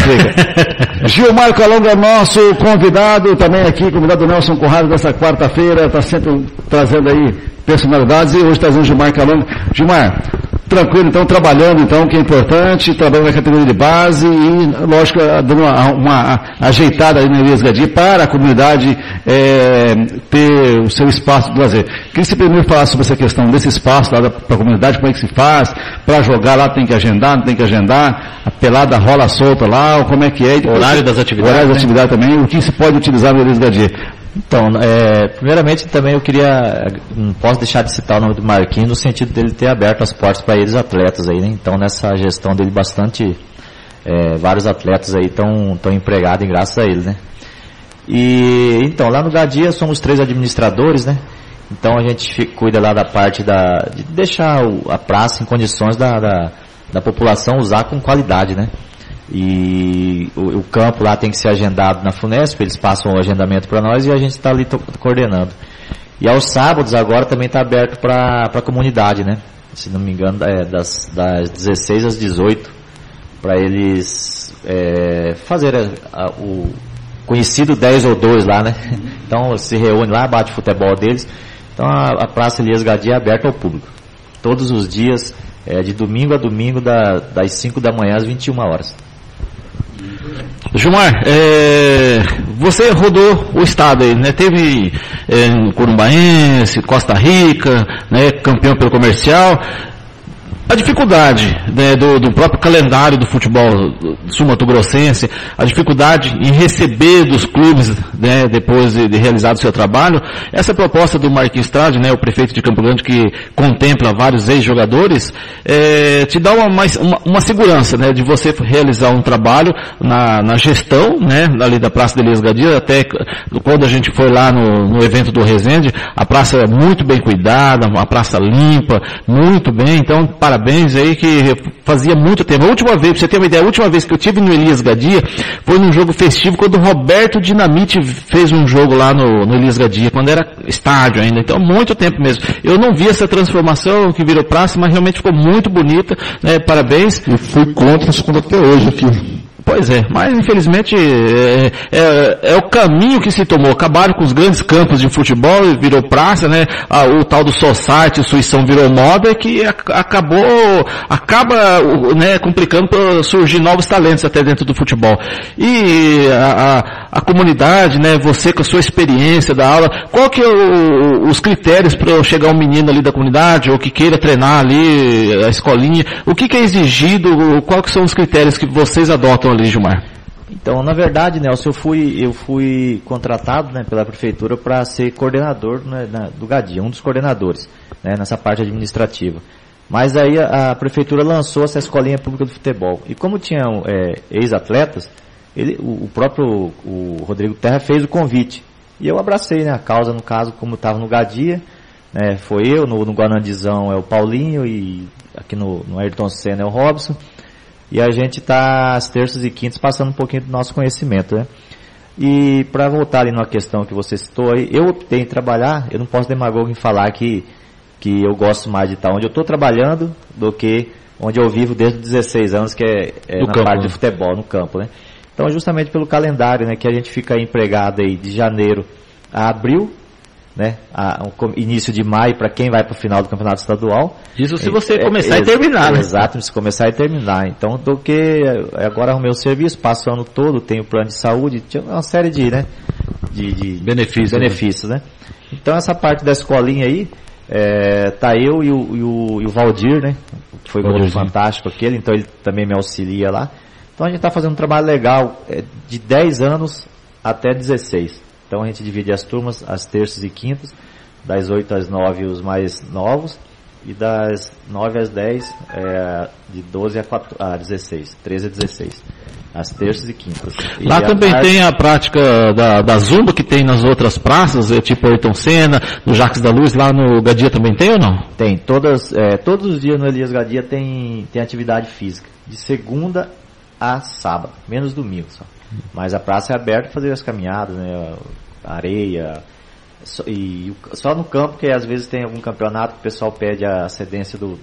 Gilmar Calonga, nosso convidado, também aqui, convidado Nelson Corrado dessa quarta-feira, tá sempre trazendo aí personalidades, e hoje trazendo Gilmar Calonga. Gilmar, tranquilo, então, trabalhando, então, que é importante, trabalhando na categoria de base e, lógico, dando uma ajeitada aí na Elias Gadia para a comunidade ter o seu espaço de lazer. Queria que você primeiro falasse sobre essa questão desse espaço lá para a comunidade, como é que se faz, para jogar lá tem que agendar, não tem que agendar, a pelada rola solta lá, ou como é que é. Horário das atividades. Horário das atividades também, o que se pode utilizar no Elias Gadia. Então, primeiramente também eu queria, não posso deixar de citar o nome do Marquinhos, no sentido dele ter aberto as portas para eles atletas aí, né? Então nessa gestão dele vários atletas aí estão empregados graças a ele, né? E então, lá no Gadia somos 3 administradores, né? Então a gente cuida lá da parte de deixar a praça em condições da população usar com qualidade, né? E o campo lá tem que ser agendado na FUNESP, eles passam o agendamento para nós e a gente está ali coordenando. E aos sábados agora também está aberto para a comunidade, né? Se não me engano, das 16 às 18, para eles fazerem o conhecido 10 ou 2 lá, né? Então se reúne lá, bate o futebol deles. Então a Praça Elias Gadia é aberta ao público. Todos os dias, de domingo a domingo, das 5 da manhã às 21 horas. Gilmar, você rodou o estado aí, né? Teve Corumbaense, Costa Rica, né? Campeão pelo Comercial. A dificuldade, né, do próprio calendário do futebol sul-mato-grossense, a dificuldade em receber dos clubes, né, depois de realizado o seu trabalho, essa proposta do Marquinhos Estrade, né, o prefeito de Campo Grande, que contempla vários ex-jogadores, te dá uma segurança, né, de você realizar um trabalho na gestão, né, ali da Praça de Elias Gadia. Até quando a gente foi lá no evento do Resende, a praça é muito bem cuidada, uma praça limpa, muito bem. Então, parabéns aí, que fazia muito tempo. A última vez, pra você ter uma ideia, a última vez que eu tive no Elias Gadia foi num jogo festivo, quando o Roberto Dinamite fez um jogo lá no Elias Gadia, quando era estádio ainda. Então, muito tempo mesmo. Eu não vi essa transformação que virou praça, mas realmente ficou muito bonita, né? Parabéns. Eu fui contra isso até hoje aqui. Pois é, mas infelizmente é o caminho que se tomou. Acabaram com os grandes campos de futebol e virou praça, né? O tal do society, Suição virou moda, que acaba, né, complicando para surgir novos talentos até dentro do futebol. E a comunidade, né, você com a sua experiência da aula, qual que é os critérios para chegar um menino ali da comunidade, ou que queira treinar ali a escolinha, o que é exigido, qual que são os critérios que vocês adotam ali, Gilmar? Então, na verdade, Nelson, eu fui contratado, né, pela prefeitura para ser coordenador, né, do Gadia, um dos coordenadores, né, nessa parte administrativa. Mas aí a prefeitura lançou essa escolinha pública de futebol. E como tinham ex-atletas, o próprio Rodrigo Terra fez o convite. E eu abracei, né, a causa, no caso, como estava no Gadia, né, foi eu, no Guanandizão é o Paulinho, e aqui no Ayrton Senna é o Robson. E a gente está às terças e quintas passando um pouquinho do nosso conhecimento, né? E para voltar ali numa questão que você citou aí, eu optei em trabalhar, eu não posso demagogo em falar que eu gosto mais de estar onde eu estou trabalhando do que onde eu vivo desde os 16 anos, que é na parte de futebol, no campo, né? Então, justamente pelo calendário, né, que a gente fica empregado aí de janeiro a abril, né, início de maio para quem vai para o final do campeonato estadual. Isso se você começar e terminar, né? Exato, se começar e terminar. Então, do que agora arrumei o serviço, passo o ano todo, tenho plano de saúde, tinha uma série de, né, de benefícios, né? Então, essa parte da escolinha aí, tá eu e o Valdir, né? Foi um fantástico aquele, então ele também me auxilia lá. Então, a gente está fazendo um trabalho legal de 10 anos até 16. Então a gente divide as turmas às terças e quintas, das 8 às 9 os mais novos, e das 9 às 10, de 12 a 16, 13 a 16, às terças e quintas. Lá também tem a prática da Zumba, que tem nas outras praças, tipo Ayrton Senna, no Jacques da Luz, lá no Gadia também tem ou não? Tem, todos os dias no Elias Gadia tem atividade física, de segunda a sábado, menos domingo só. Mas a praça é aberta para fazer as caminhadas, né, areia, e só no campo, que às vezes tem algum campeonato que o pessoal pede a cedência do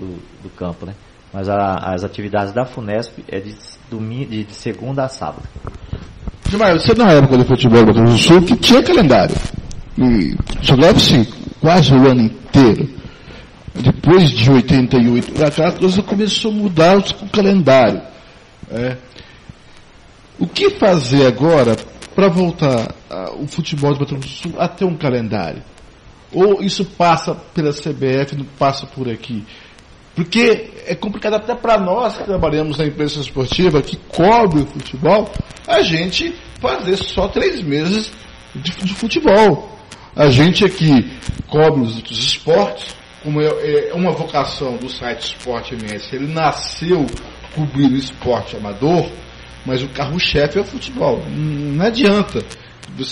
campo, né? Mas as atividades da FUNESP é de segunda a sábado. Gilmar, você na época do futebol do Rio Grande do Sul que tinha calendário, e jogava-se quase o ano inteiro. Depois de 88, a coisa começou a mudar o calendário. O que fazer agora para voltar o futebol de Mato Grosso do Sul a ter um calendário? Ou isso passa pela CBF, não passa por aqui? Porque é complicado até para nós que trabalhamos na imprensa esportiva, que cobre o futebol, a gente fazer só 3 meses de futebol. A gente aqui cobre os outros esportes, como é uma vocação do site Esporte MS, ele nasceu cobrir o esporte amador, mas o carro-chefe é o futebol. Não adianta. A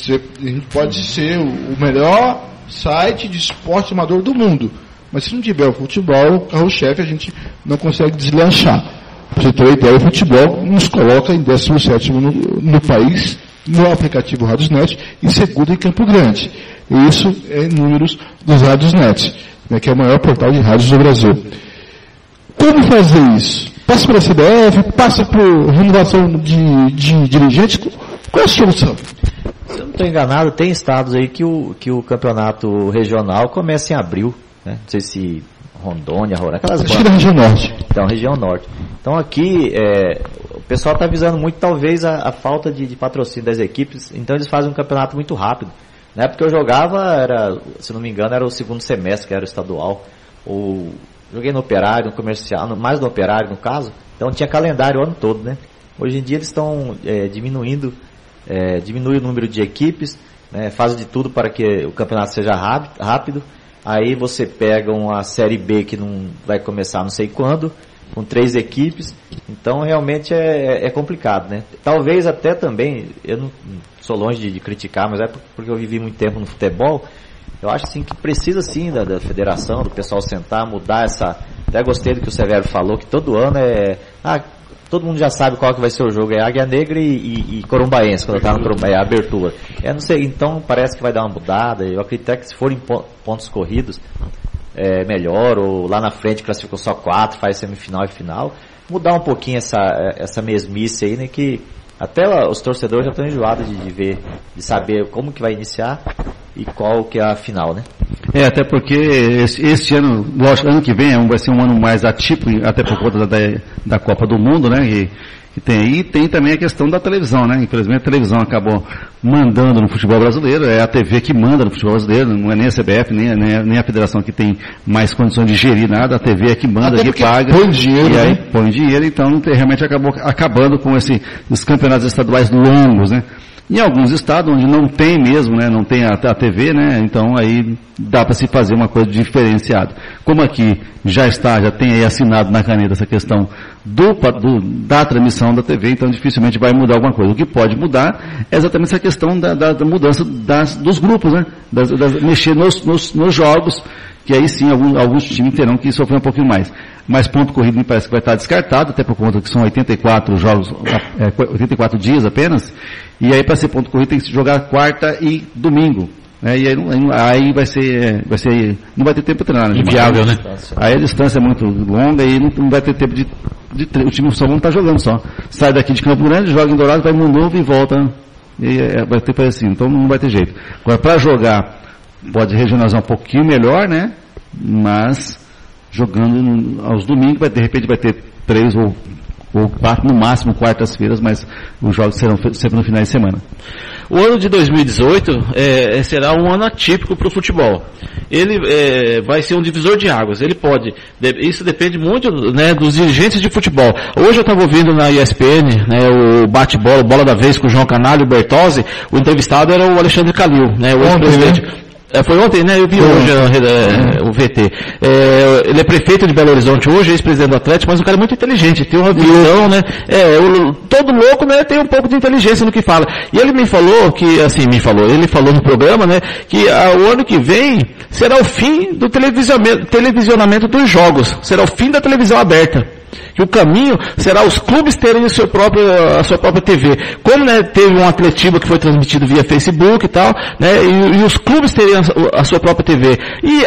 gente pode ser o melhor site de esporte amador do mundo, mas se não tiver o futebol, o carro-chefe a gente não consegue deslanchar. Pra você ter uma ideia, o futebol nos coloca em 17º no país, no aplicativo Radiosnet, e segundo em Campo Grande. E isso é em números dos Radiosnet, né, que é o maior portal de rádios do Brasil. Como fazer isso? Passa pela CBF, passa por renovação de dirigentes. Qual é a solução? Se eu não estou enganado, tem estados aí que o campeonato regional começa em abril, né? Não sei se Rondônia, Roraima, aquelas bandas. Acho que é região norte. Então, região norte. Então aqui, o pessoal está avisando muito, talvez, a falta de patrocínio das equipes. Então eles fazem um campeonato muito rápido. Na época que eu jogava, se não me engano, era o segundo semestre, que era o estadual. Joguei no Operário, no Comercial, mais no Operário, no caso. Então tinha calendário o ano todo, né? Hoje em dia eles estão diminuindo, diminui o número de equipes, né? Fazem de tudo para que o campeonato seja rápido. Aí você pega uma Série B que não vai começar não sei quando, com 3 equipes. Então realmente é complicado, né? Talvez até também, eu não sou longe de criticar, mas é porque eu vivi muito tempo no futebol. Eu acho assim que precisa sim da federação, do pessoal sentar, mudar essa... Até gostei do que o Severo falou, que todo ano todo mundo já sabe qual que vai ser o jogo, é Águia Negra e Corumbaense, quando tá no Corumbaense, a abertura. Não sei, então parece que vai dar uma mudada, eu acredito que se forem pontos corridos, melhor, ou lá na frente classificou só 4, faz semifinal e final, mudar um pouquinho essa mesmice aí, né, que Até os torcedores já estão enjoados de ver, de saber como que vai iniciar e qual que é a final, né? Até porque esse ano, lógico, ano que vem vai ser um ano mais atípico, até por conta da Copa do Mundo, né? Que tem aí, tem também a questão da televisão, né? Infelizmente a televisão acabou mandando no futebol brasileiro, é a TV que manda no futebol brasileiro, não é nem a CBF, nem a federação que tem mais condições de gerir nada, a TV é que manda, que paga. Põe dinheiro, e aí né? põe dinheiro, então realmente acabou acabando com os campeonatos estaduais longos, né? Em alguns estados onde não tem mesmo, né, não tem a TV, né, então aí dá para se fazer uma coisa diferenciada. Como aqui já tem aí assinado na caneta essa questão da transmissão da TV, então dificilmente vai mudar alguma coisa. O que pode mudar é exatamente essa questão da mudança dos grupos, né, mexer nos jogos, que aí sim alguns times terão que sofrer um pouquinho mais. Mas ponto corrido me parece que vai estar descartado, até por conta que são 84 jogos, 84 dias apenas, e aí para ser ponto corrido tem que se jogar quarta e domingo. E aí vai ser, não vai ter tempo para treinar. Inviável, né? Aí a distância é muito longa e não vai ter tempo o time só vão estar jogando só. Sai daqui de Campo Grande, joga em Dourado, vai no novo e volta. E vai ter que fazer assim, então não vai ter jeito. Agora para jogar, pode regionalizar um pouquinho melhor, né? Mas jogando aos domingos, de repente vai ter 3 ou 4, no máximo quartas-feiras, mas os jogos serão sempre no final de semana. O ano de 2018 será um ano atípico para o futebol. Ele vai ser um divisor de águas. Isso depende muito, né, dos dirigentes de futebol. Hoje eu estava ouvindo na ESPN, né, o bate-bola, bola da vez com o João Canalho e o Bertozzi. O entrevistado era o Alexandre Calil, né, o ex-presidente. Foi ontem, né? Eu vi hoje o VT. Ele é prefeito de Belo Horizonte hoje, ex-presidente do Atlético, mas um cara muito inteligente, tem uma visão, né? Todo louco, né? Tem um pouco de inteligência no que fala. E ele me falou ele falou no programa, né? Que o ano que vem será o fim do televisionamento dos jogos, será o fim da televisão aberta. Que o caminho será os clubes terem a sua própria TV. Como, né, teve um Atletiba que foi transmitido via Facebook e tal, né, e os clubes teriam a sua própria TV. E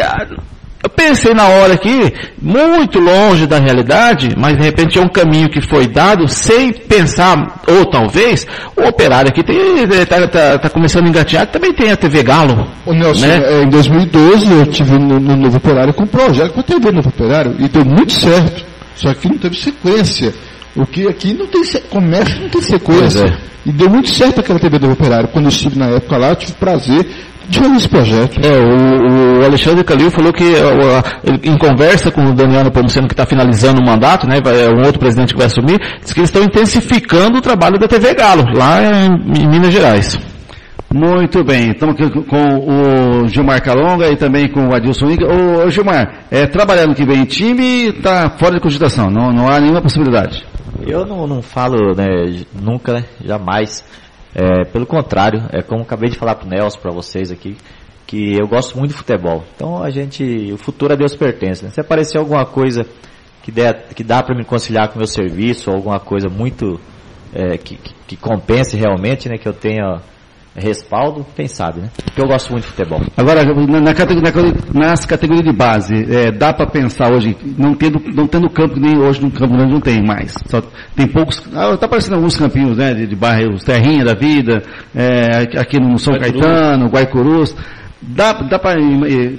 eu pensei na hora aqui, muito longe da realidade, mas de repente é um caminho que foi dado sem pensar, ou talvez, o Operário aqui tá começando a engatear, também tem a TV Galo. Ô Nelson, né? Em 2012 eu estive no Novo Operário com um projeto para a TV Novo Operário, e deu muito certo. Só que não teve sequência. O que aqui não tem comércio, não tem sequência. E deu muito certo aquela TV do Operário. Quando eu estive na época lá, eu tive prazer de fazer esse projeto. O Alexandre Calil falou que em conversa com o Daniel Pomuceno, que está finalizando o mandato, né, um outro presidente que vai assumir, diz que eles estão intensificando o trabalho da TV Galo, lá em Minas Gerais. Muito bem, estamos aqui com o Gilmar Calonga e também com o Adilson Inga. Ô Gilmar, trabalhando que vem em time, está fora de cogitação, não há nenhuma possibilidade. Eu não falo, né, nunca, né, jamais. Pelo contrário, como acabei de falar pro Nelson, para vocês aqui, que eu gosto muito de futebol. Então o futuro a Deus pertence, né? Se aparecer alguma coisa que dá para me conciliar com o meu serviço, ou alguma coisa muito que compense realmente, né, que eu tenha respaldo, quem sabe, né? Porque eu gosto muito de futebol. Agora, nas categorias de base, dá para pensar hoje, não tendo campo, nem hoje no Campo Grande não tem mais. Só tem poucos, tá aparecendo alguns campinhos, né, de bairros, Terrinha da Vida, aqui no São Caetano, Guaicurus. Dá para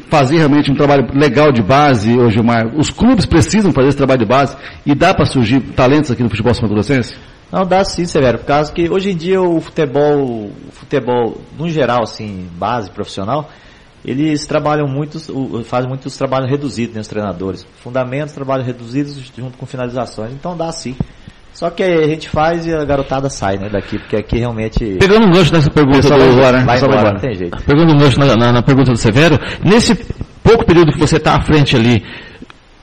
fazer realmente um trabalho legal de base, hoje, Gilmar? Os clubes precisam fazer esse trabalho de base e dá para surgir talentos aqui no futebol mato-grossense? Não, dá sim, Severo, por causa que hoje em dia o futebol, no geral, assim, base profissional, eles trabalham fazem muitos trabalhos reduzidos, né, os treinadores. Fundamentos, trabalhos reduzidos junto com finalizações, então dá sim. Só que a gente faz e a garotada sai, né, daqui, porque aqui realmente... Pegando um gancho nessa pergunta vai embora, não tem jeito. Pegando um gancho na pergunta do Severo, nesse pouco período que você está à frente ali,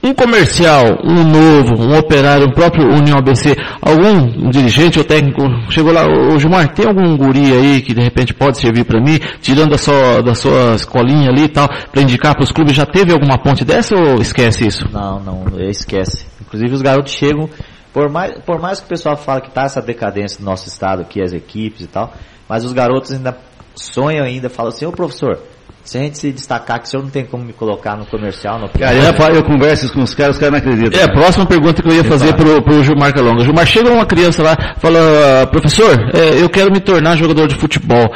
um comercial, um novo, um operário, um próprio União ABC, algum dirigente ou técnico chegou lá, ô Gilmar, tem algum guri aí que de repente pode servir para mim, tirando da sua escolinha ali e tal, para indicar para os clubes, já teve alguma ponte dessa ou esquece isso? Não, esquece. Inclusive os garotos chegam, por mais que o pessoal fala que tá essa decadência do nosso estado aqui, as equipes e tal, mas os garotos ainda sonham falam assim, ô professor, Se a gente se destacar, que o senhor não tem como me colocar no comercial, no... Cara, eu converso com os caras não acreditam. A próxima pergunta que eu ia fazer pro Gilmar Calonga. Gilmar, chega uma criança lá, fala, professor, eu quero me tornar jogador de futebol.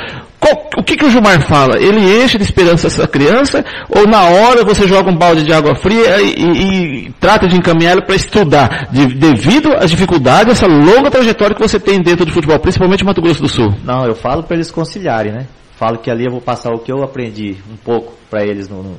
O que o Gilmar fala? Ele enche de esperança essa criança, ou na hora você joga um balde de água fria e trata de encaminhá-lo para estudar, devido às dificuldades, essa longa trajetória que você tem dentro do futebol, principalmente no Mato Grosso do Sul? Não, eu falo para eles conciliarem, né? Falo que ali eu vou passar o que eu aprendi um pouco para eles no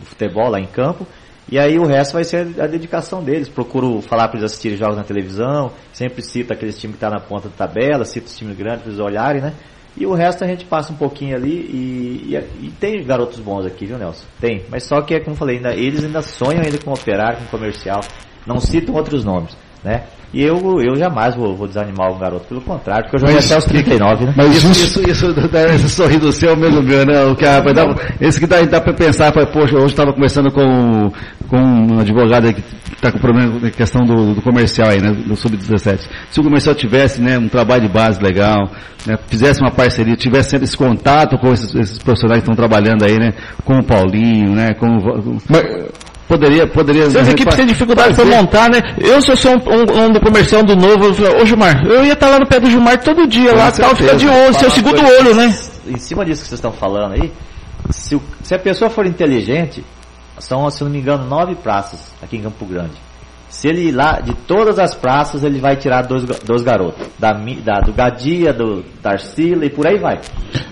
futebol, lá em campo, e aí o resto vai ser a dedicação deles. Procuro falar para eles assistirem jogos na televisão, sempre cito aqueles times que estão na ponta da tabela, cito os times grandes para eles olharem, né? E o resto a gente passa um pouquinho ali e tem garotos bons aqui, viu, Nelson? Tem, mas só que, como eu falei, eles ainda sonham ainda com operário, com comercial, não citam outros nomes, né? E eu jamais vou desanimar o garoto, pelo contrário, porque eu joguei até os 39, né? Mas esse sorriso seu é mesmo meu, né? O que, esse que dá pra pensar, poxa, hoje estava conversando com um advogado que está com problema na questão do comercial aí, né? Do Sub-17. Se o comercial tivesse, né, um trabalho de base legal, né, fizesse uma parceria, tivesse sempre esse contato com esses profissionais que estão trabalhando aí, né? Com o Paulinho, né? Poderia. Se as equipes têm dificuldade para montar, né? Eu sou um do comercial do Novo, eu falei, ô Gilmar, eu ia estar lá no pé do Gilmar todo dia, lá tal, fica de olho, seu segundo olho, né? Em cima disso que vocês estão falando aí, se a pessoa for inteligente, são, se não me engano, 9 praças aqui em Campo Grande. Se ele ir lá, de todas as praças, ele vai tirar dois garotos. Do Gadia, do Tarsila e por aí vai.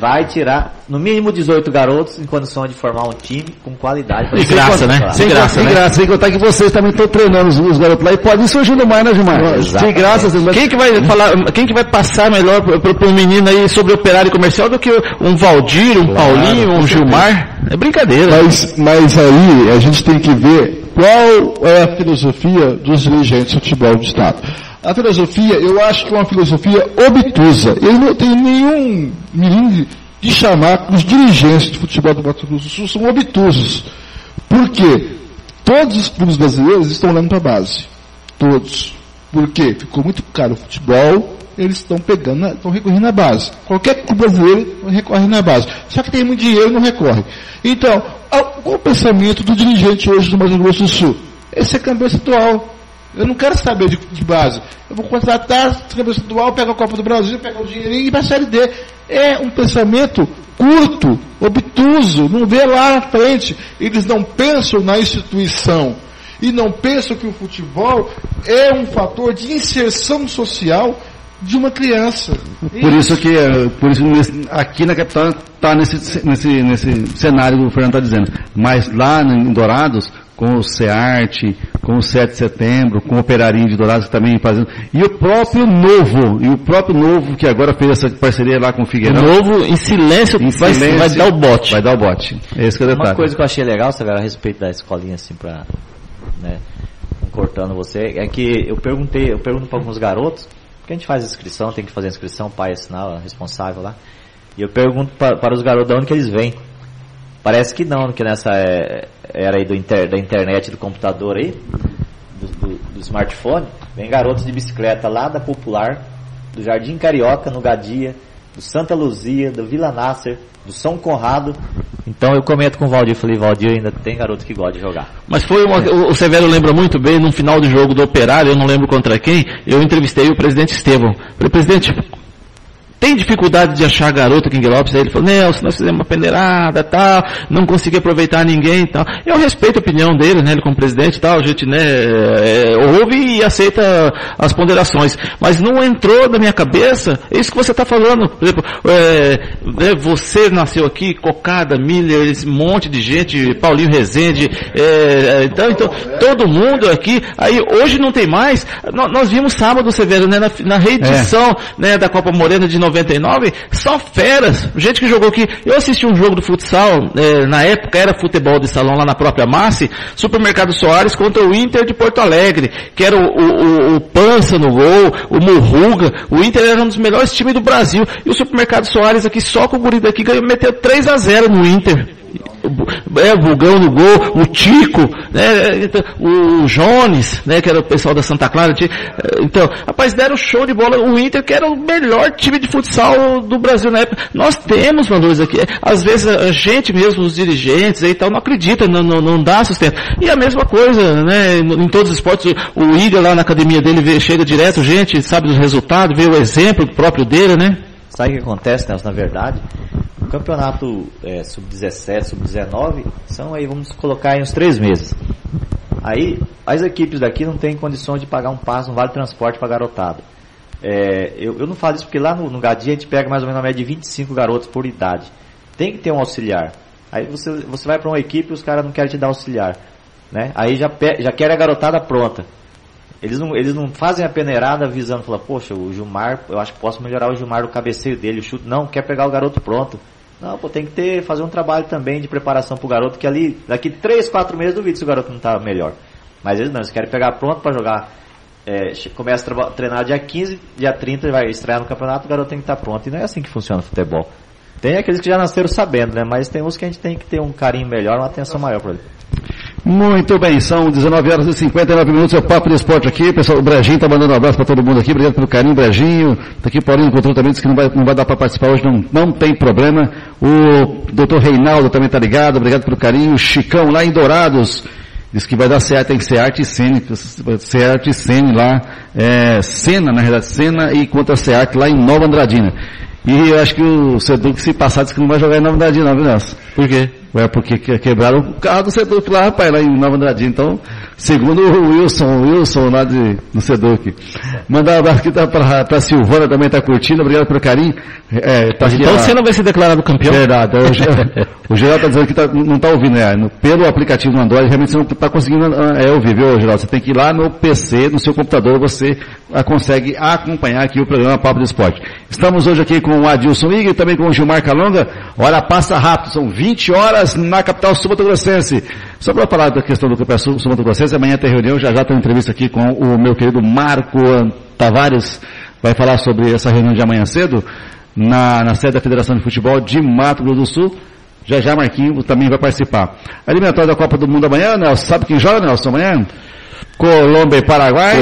Vai tirar, no mínimo, 18 garotos em condição de formar um time com qualidade. De graça, né? Sem graça, né? Sem contar que vocês também estão treinando os garotos lá e podem surgir no mais, né, Gilmar? Sem graça. Quem que vai passar melhor para um menino aí sobre operário comercial do que um Valdir, um Paulinho, um Gilmar? É brincadeira. Mas aí a gente tem que ver qual é a filosofia dos dirigentes de futebol do Estado. A filosofia, eu acho que é uma filosofia obtusa. Eu não tenho nenhum milímetro de chamar que os dirigentes de futebol do Mato Grosso do Sul são obtusos. Por quê? Todos os clubes brasileiros estão olhando para a base. Todos. Por quê? Ficou muito caro o futebol, eles estão recorrendo à base. Qualquer clube brasileiro recorre na base. Só que tem muito dinheiro e não recorre. Então, qual o pensamento do dirigente hoje do Mato Grosso do Sul? Esse é campeão estadual. Eu não quero saber de base. Eu vou contratar campeão estadual, pega a Copa do Brasil, pega o dinheirinho e vai a Série D. É um pensamento curto, obtuso, não vê lá na frente. Eles não pensam na instituição. E não pensam que o futebol é um fator de inserção social de uma criança. Por isso aqui na capital está nesse cenário que o Fernando está dizendo. Mas lá em Dourados, com o SEART, com o 7 de setembro, com o Operarinho de Dourados também fazendo. E o próprio Novo, que agora fez essa parceria lá com o Figueirão. O Novo, em silêncio, vai dar o bote. Vai dar o bote. É isso que eu detalhe. Uma coisa que eu achei legal, sabe, a respeito da escolinha, assim, cortando você, é que eu pergunto para alguns garotos, porque a gente faz inscrição, tem que fazer inscrição, o pai assinar, responsável lá, e eu pergunto para os garotos de onde que eles vêm. Parece que não, que nessa era aí da internet, do computador aí, do smartphone, vem garotos de bicicleta lá da Popular, do Jardim Carioca, no Gadia, do Santa Luzia, do Vila Nasser, do São Conrado. Então eu comento com o Valdir, falei, Valdir, ainda tem garoto que gosta de jogar. Mas o Severo lembra muito bem, no final do jogo do Operário, eu não lembro contra quem, eu entrevistei o presidente Estevão. Falei, presidente, tem dificuldade de achar garoto aqui em Guilópolis? Aí ele falou, Nelson, nós fizemos uma peneirada, tal, não consegui aproveitar ninguém, tal. Eu respeito a opinião dele, né, ele como presidente, tal, a gente, né, ouve e aceita as ponderações. Mas não entrou na minha cabeça, é isso que você está falando. Por exemplo, você nasceu aqui, Cocada, Miller, esse monte de gente, Paulinho Rezende, então, todo mundo aqui, aí hoje não tem mais. Nós vimos sábado, Severo, né, na reedição, né, da Copa Morena de 99, só feras, gente que jogou aqui. Eu assisti um jogo do futsal, na época era futebol de salão lá na própria Massi, Supermercado Soares contra o Inter de Porto Alegre, que era o Pança no gol, o Murruga. O Inter era um dos melhores times do Brasil, e o Supermercado Soares aqui, só com o guri daqui, meteu 3-0 no Inter. o Vulgão no gol, o Tico, né, o Jones, né, que era o pessoal da Santa Clara. Então, rapaz, deram show de bola. O Inter, que era o melhor time de futsal do Brasil na época. Nós temos valores aqui. Às vezes a gente mesmo, os dirigentes e tal, não acredita, não dá sustento. E a mesma coisa, né, em todos os esportes. O Igor lá na academia dele chega direto, gente, sabe dos resultados, vê o exemplo próprio dele, né? Sabe o que acontece, Nelson? Na verdade, o campeonato sub-17, sub-19, são aí, vamos colocar, em uns 3 meses. Aí, as equipes daqui não têm condições de pagar um passe, um vale-transporte para garotada. Eu não falo isso porque lá no Gadia a gente pega mais ou menos uma média de 25 garotos por idade. Tem que ter um auxiliar. Aí você vai para uma equipe e os caras não querem te dar auxiliar, né? Aí já querem a garotada pronta. Eles não fazem a peneirada visando, falar, poxa, o Gilmar, eu acho que posso melhorar o Gilmar, o cabeceio dele, o chute. Não, quer pegar o garoto pronto. Não, tem que fazer um trabalho também de preparação pro garoto, que ali, daqui 3, 4 meses, duvido se o garoto não tá melhor. Mas eles querem pegar pronto para jogar. Começa a treinar dia 15, dia 30 vai estrear no campeonato, o garoto tem que estar pronto. E não é assim que funciona o futebol. Tem aqueles que já nasceram sabendo, né? Mas tem uns que a gente tem que ter um carinho melhor, uma atenção maior para ele. Muito bem, são 19h59, é o Papo de Esporte aqui, pessoal, o Brejinho tá mandando um abraço para todo mundo aqui, obrigado pelo carinho, Brejinho, tá aqui Paulinho no controle também, disse que não vai dar para participar hoje, não tem problema, o doutor Reinaldo também tá ligado, obrigado pelo carinho, o Chicão lá em Dourados, diz que vai dar certo, tem que ser arte e cene lá, Cena, na realidade, Cena e contra a SEART lá em Nova Andradina. E eu acho que o Seduc, se passar, disse que não vai jogar em Nova Andradina, não, viu, Nelson? Por quê? Porque quebraram o carro do Seduc lá, rapaz, lá em Nova Andradina. Então, segundo o Wilson lá do Seduc. Mandar um abraço aqui pra Silvana, também tá curtindo, obrigado pelo carinho. Então você não vai ser declarado campeão? Verdade. O Geraldo tá dizendo que não tá ouvindo, pelo aplicativo do Android, realmente você não tá conseguindo ouvir, viu, Geraldo? Você tem que ir lá no PC, no seu computador, você consegue acompanhar aqui o programa Papo de Esporte. Estamos hoje aqui com o Adilson Ig e também com o Gilmar Calonga. Hora passa rápido, são 20 horas na capital sul-mato-grossense. Só para falar da questão do campeonato sul-mato-grossense, amanhã tem reunião, já tem entrevista aqui com o meu querido Marco Tavares, vai falar sobre essa reunião de amanhã cedo, na sede da Federação de Futebol de Mato Grosso do Sul. Já Marquinhos também vai participar. A eliminatória da Copa do Mundo amanhã, Nelson, sabe quem joga, Nelson, amanhã? Colômbia e Paraguai.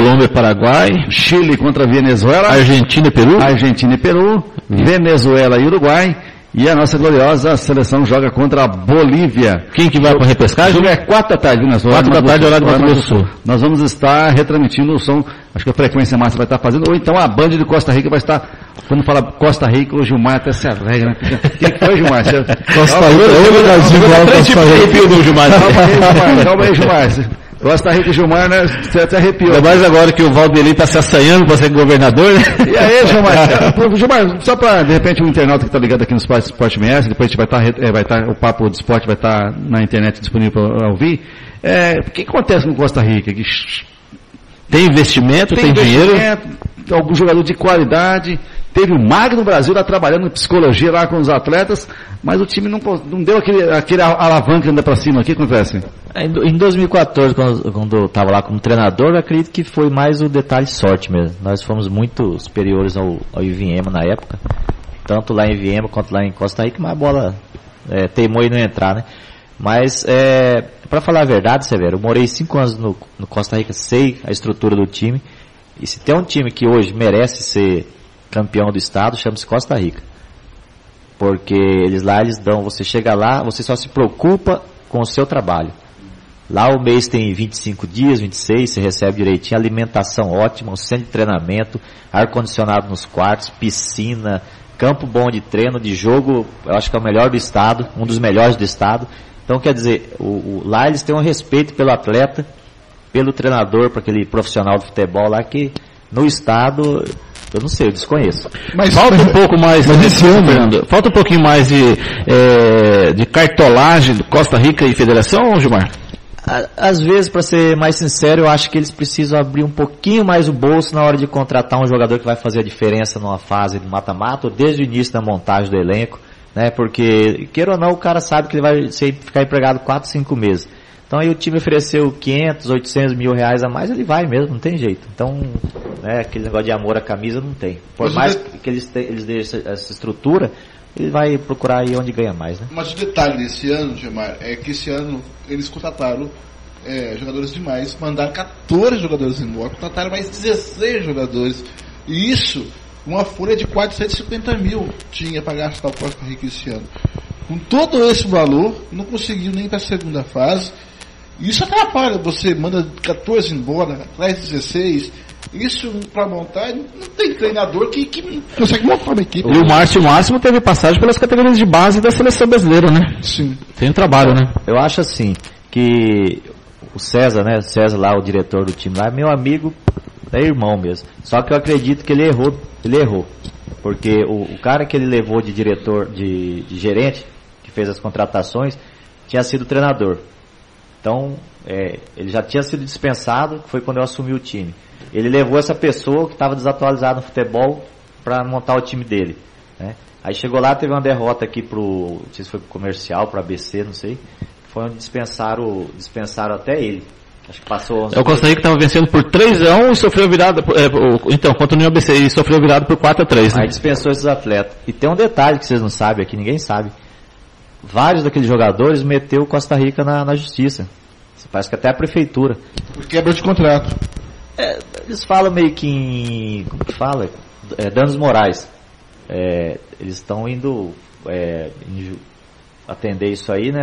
Chile contra Venezuela. Argentina e Peru. Venezuela e Uruguai. E a nossa gloriosa seleção joga contra a Bolívia. Quem que vai para a repescagem? O jogo é 4 da tarde, Nelson. 4 da tarde, horário do Mato Grosso do Sul. Nós vamos estar retransmitindo o som, acho que a Frequência Massa vai estar fazendo, ou então a Band de Costa Rica vai estar, quando fala Costa Rica, o Gilmar até se arrega, né? Quem que foi, Gilmar? Costa Rica, calma aí, Gilmar. Costa Rica e Gilmar, né? Você até arrepiou. Ainda mais agora que o Valdelin está se assanhando para ser governador, né? E aí, Gilmar? Gilmar, só para, de repente, o internauta que está ligado aqui no Sport MS, depois a gente vai estar, o Papo de Esporte vai estar na internet disponível para ouvir. O que acontece com Costa Rica? Tem investimento, tem dinheiro. Algum jogador de qualidade. Teve o Magno Brasil lá trabalhando em psicologia lá com os atletas, mas o time não deu aquele alavanca ainda para cima. O que acontece? Em 2014, quando eu estava lá como treinador, eu acredito que foi mais o detalhe sorte mesmo. Nós fomos muito superiores ao Iviema na época, tanto lá em Iviema quanto lá em Costa Rica, mas a bola teimou em não entrar, né? Mas, para falar a verdade, Severo, eu morei 5 anos no Costa Rica, sei a estrutura do time, e se tem um time que hoje merece ser campeão do estado, chama-se Costa Rica. Porque eles dão, você chega lá, você só se preocupa com o seu trabalho. Lá o mês tem 25 dias, 26, você recebe direitinho, alimentação ótima, um centro de treinamento, ar-condicionado nos quartos, piscina, campo bom de treino, de jogo, eu acho que é o melhor do estado, um dos melhores do estado. Então, quer dizer, lá eles têm um respeito pelo atleta, pelo treinador, para aquele profissional de futebol lá que no estado, eu não sei, eu desconheço. Mas falta um pouco mais, Fernando, falta um pouquinho mais de cartolagem do Costa Rica e Federação, Gilmar? Às vezes, para ser mais sincero, eu acho que eles precisam abrir um pouquinho mais o bolso na hora de contratar um jogador que vai fazer a diferença numa fase de mata-mata, ou desde o início da montagem do elenco, né? Porque, queira ou não, o cara sabe que ele vai ficar empregado 4, 5 meses. Então aí o time ofereceu 500, 800 mil reais a mais, ele vai mesmo, não tem jeito. Então, aquele negócio de amor à camisa não tem. Por mais que eles deixem essa estrutura, ele vai procurar aí onde ganha mais, né? Mas o detalhe desse ano, Gilmar, é que esse ano eles contrataram jogadores demais, mandaram 14 jogadores embora, contrataram mais 16 jogadores, e isso, uma folha de quase 150 mil tinha para gastar o Costa Rica esse ano. Com todo esse valor, não conseguiu nem para a segunda fase. Isso atrapalha, você manda 14 embora, traz 16. Isso para montar, não tem treinador que consegue montar uma equipe. E o Márcio Máximo teve passagem pelas categorias de base da seleção brasileira, né? Sim. Tem um trabalho, né? Eu acho assim, que o César, né? O César lá, o diretor do time lá, é meu amigo, é irmão mesmo. Só que eu acredito que ele errou. Porque o cara que ele levou de diretor, de gerente, que fez as contratações, tinha sido treinador. Então, ele já tinha sido dispensado, que foi quando eu assumi o time. Ele levou essa pessoa que estava desatualizada no futebol para montar o time dele, né? Aí chegou lá, teve uma derrota aqui não sei se foi pro Comercial, pro ABC, não sei. Foi onde dispensaram até ele. Acho que passou... O Costa Rica estava vencendo por 3-1 e sofreu virada... Então, contra o União ABC, e sofreu virada por 4-3. Né? Aí dispensou esses atletas. E tem um detalhe que vocês não sabem aqui, ninguém sabe. Vários daqueles jogadores meteu o Costa Rica na justiça. Parece que até a prefeitura. Por quebra de contrato. Eles falam meio que em... Como que fala? Danos morais. Eles estão indo atender isso aí, né?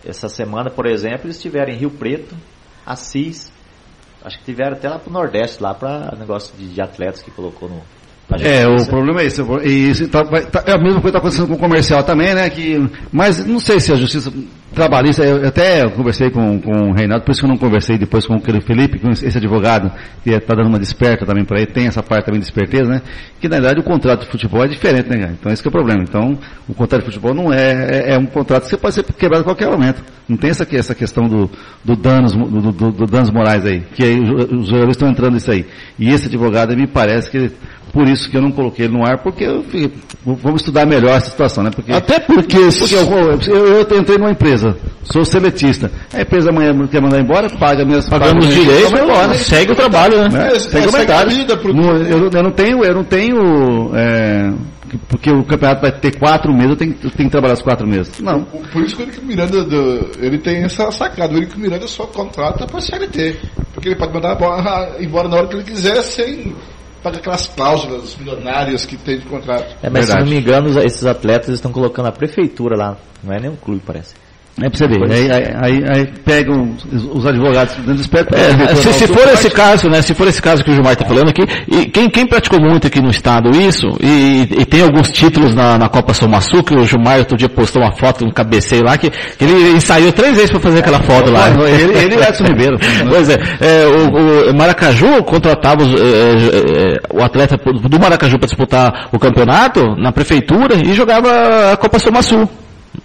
Essa semana, por exemplo, eles estiveram em Rio Preto, Assis, acho que tiveram até lá pro Nordeste, lá para negócio de atletas que colocou no... O problema é esse. E isso é a mesma coisa que está acontecendo com o Comercial também, né? Mas não sei se a justiça trabalhista, eu até conversei com o Reinaldo, por isso que eu não conversei depois com o Felipe, com esse advogado, que está dando uma desperta também para ele, tem essa parte também de esperteza, né? Que na verdade o contrato de futebol é diferente, né, cara? Então esse que é o problema. Então, o contrato de futebol não é um contrato que você pode ser quebrado a qualquer momento. Não tem essa questão do danos morais aí, que aí os jogadores estão entrando nisso aí. E esse advogado me parece que por isso que eu não coloquei ele no ar, porque vamos estudar melhor essa situação, né? Até porque eu entrei numa empresa, sou seletista. A empresa amanhã quer mandar embora, pagamos direitos, segue o trabalho, né? Segue o mercado. Eu não tenho porque o campeonato vai ter 4 meses, eu tenho que trabalhar os 4 meses. Não. Por isso que o Eurico Miranda, ele tem essa sacada. O Eurico Miranda só contrata para CLT. Porque ele pode mandar embora na hora que ele quiser, sem pagar aquelas cláusulas milionárias que tem de contrato. Mas se não me engano, esses atletas estão colocando a prefeitura lá. Não é nem um clube, parece. É pra você ver. Aí pegam os advogados dando esperto. Se for esse caso, né? Se for esse caso que o Gilmar está falando aqui, e quem praticou muito aqui no estado isso, e tem alguns títulos na Copa São Massu, que o Gilmar outro dia postou uma foto, um cabeceio lá, que ele ensaiou 3 vezes para fazer aquela foto lá. Ele e o Edson Ribeiro. Pois o Maracaju contratava o atleta do Maracaju para disputar o campeonato na prefeitura e jogava a Copa São Massu.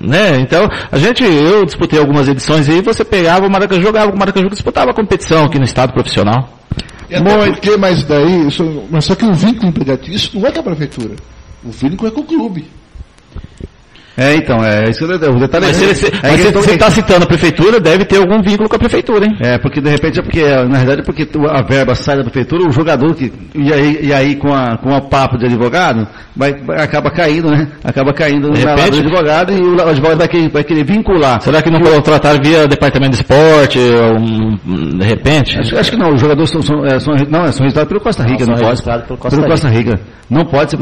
Né? Então, eu disputei algumas edições e você pegava o Maracaju, jogava o Maracaju que disputava a competição aqui no estado profissional. E até porque, mas só que o vínculo empregatício não é com a prefeitura, o vínculo é com o clube. Então, isso o detalhe. Mas se você está citando a prefeitura, deve ter algum vínculo com a prefeitura, hein? Porque de repente na verdade é porque a verba sai da prefeitura, o jogador e aí com a papo de advogado, acaba caindo, né? Acaba caindo de repente, do advogado e o advogado vai querer vincular. Será que não contrataram via departamento de esporte, de repente? Acho que não, os jogadores são registrados pelo Costa Rica, não pode. Pelo Costa Rica. Não pode,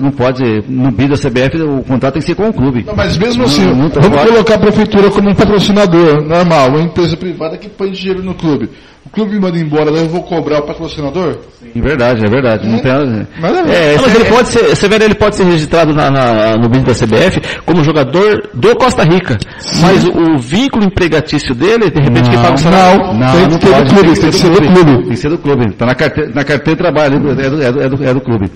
no BID da CBF, o contrato tem que ser com o clube. Não, mas mesmo assim, vamos colocar a prefeitura como um patrocinador normal, uma empresa privada que põe dinheiro no clube. O clube me manda embora, eu vou cobrar o patrocinador? Sim, verdade. Não tem, mas ele pode ser registrado no BID da CBF como jogador do Costa Rica. Sim. Mas o vínculo empregatício dele, de repente, quem paga o salário? Não pode. Tem que ser do clube. Tem que ser do clube. Está na carteira de trabalho, é do clube.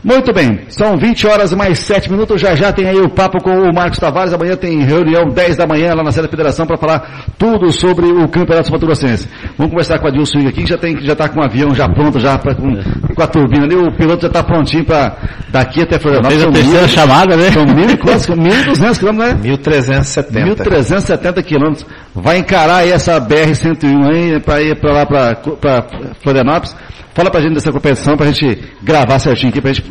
Muito bem, são 20 horas mais 7 minutos, já tem aí o papo com o Marcos Tavares, amanhã tem reunião 10 da manhã lá na sede da Federação para falar tudo sobre o Campeonato Mato Grossense. Vamos conversar com a Dilson aqui, que já está com o avião já pronto, com a turbina ali, o piloto já está prontinho para daqui até Florianópolis. Fez a terceira chamada, né? São 1.200 quilômetros, né? 1.370 quilômetros. Vai encarar aí essa BR-101 aí, para ir para lá para Florianópolis. Fala pra gente dessa competição, pra gente gravar certinho aqui, pra gente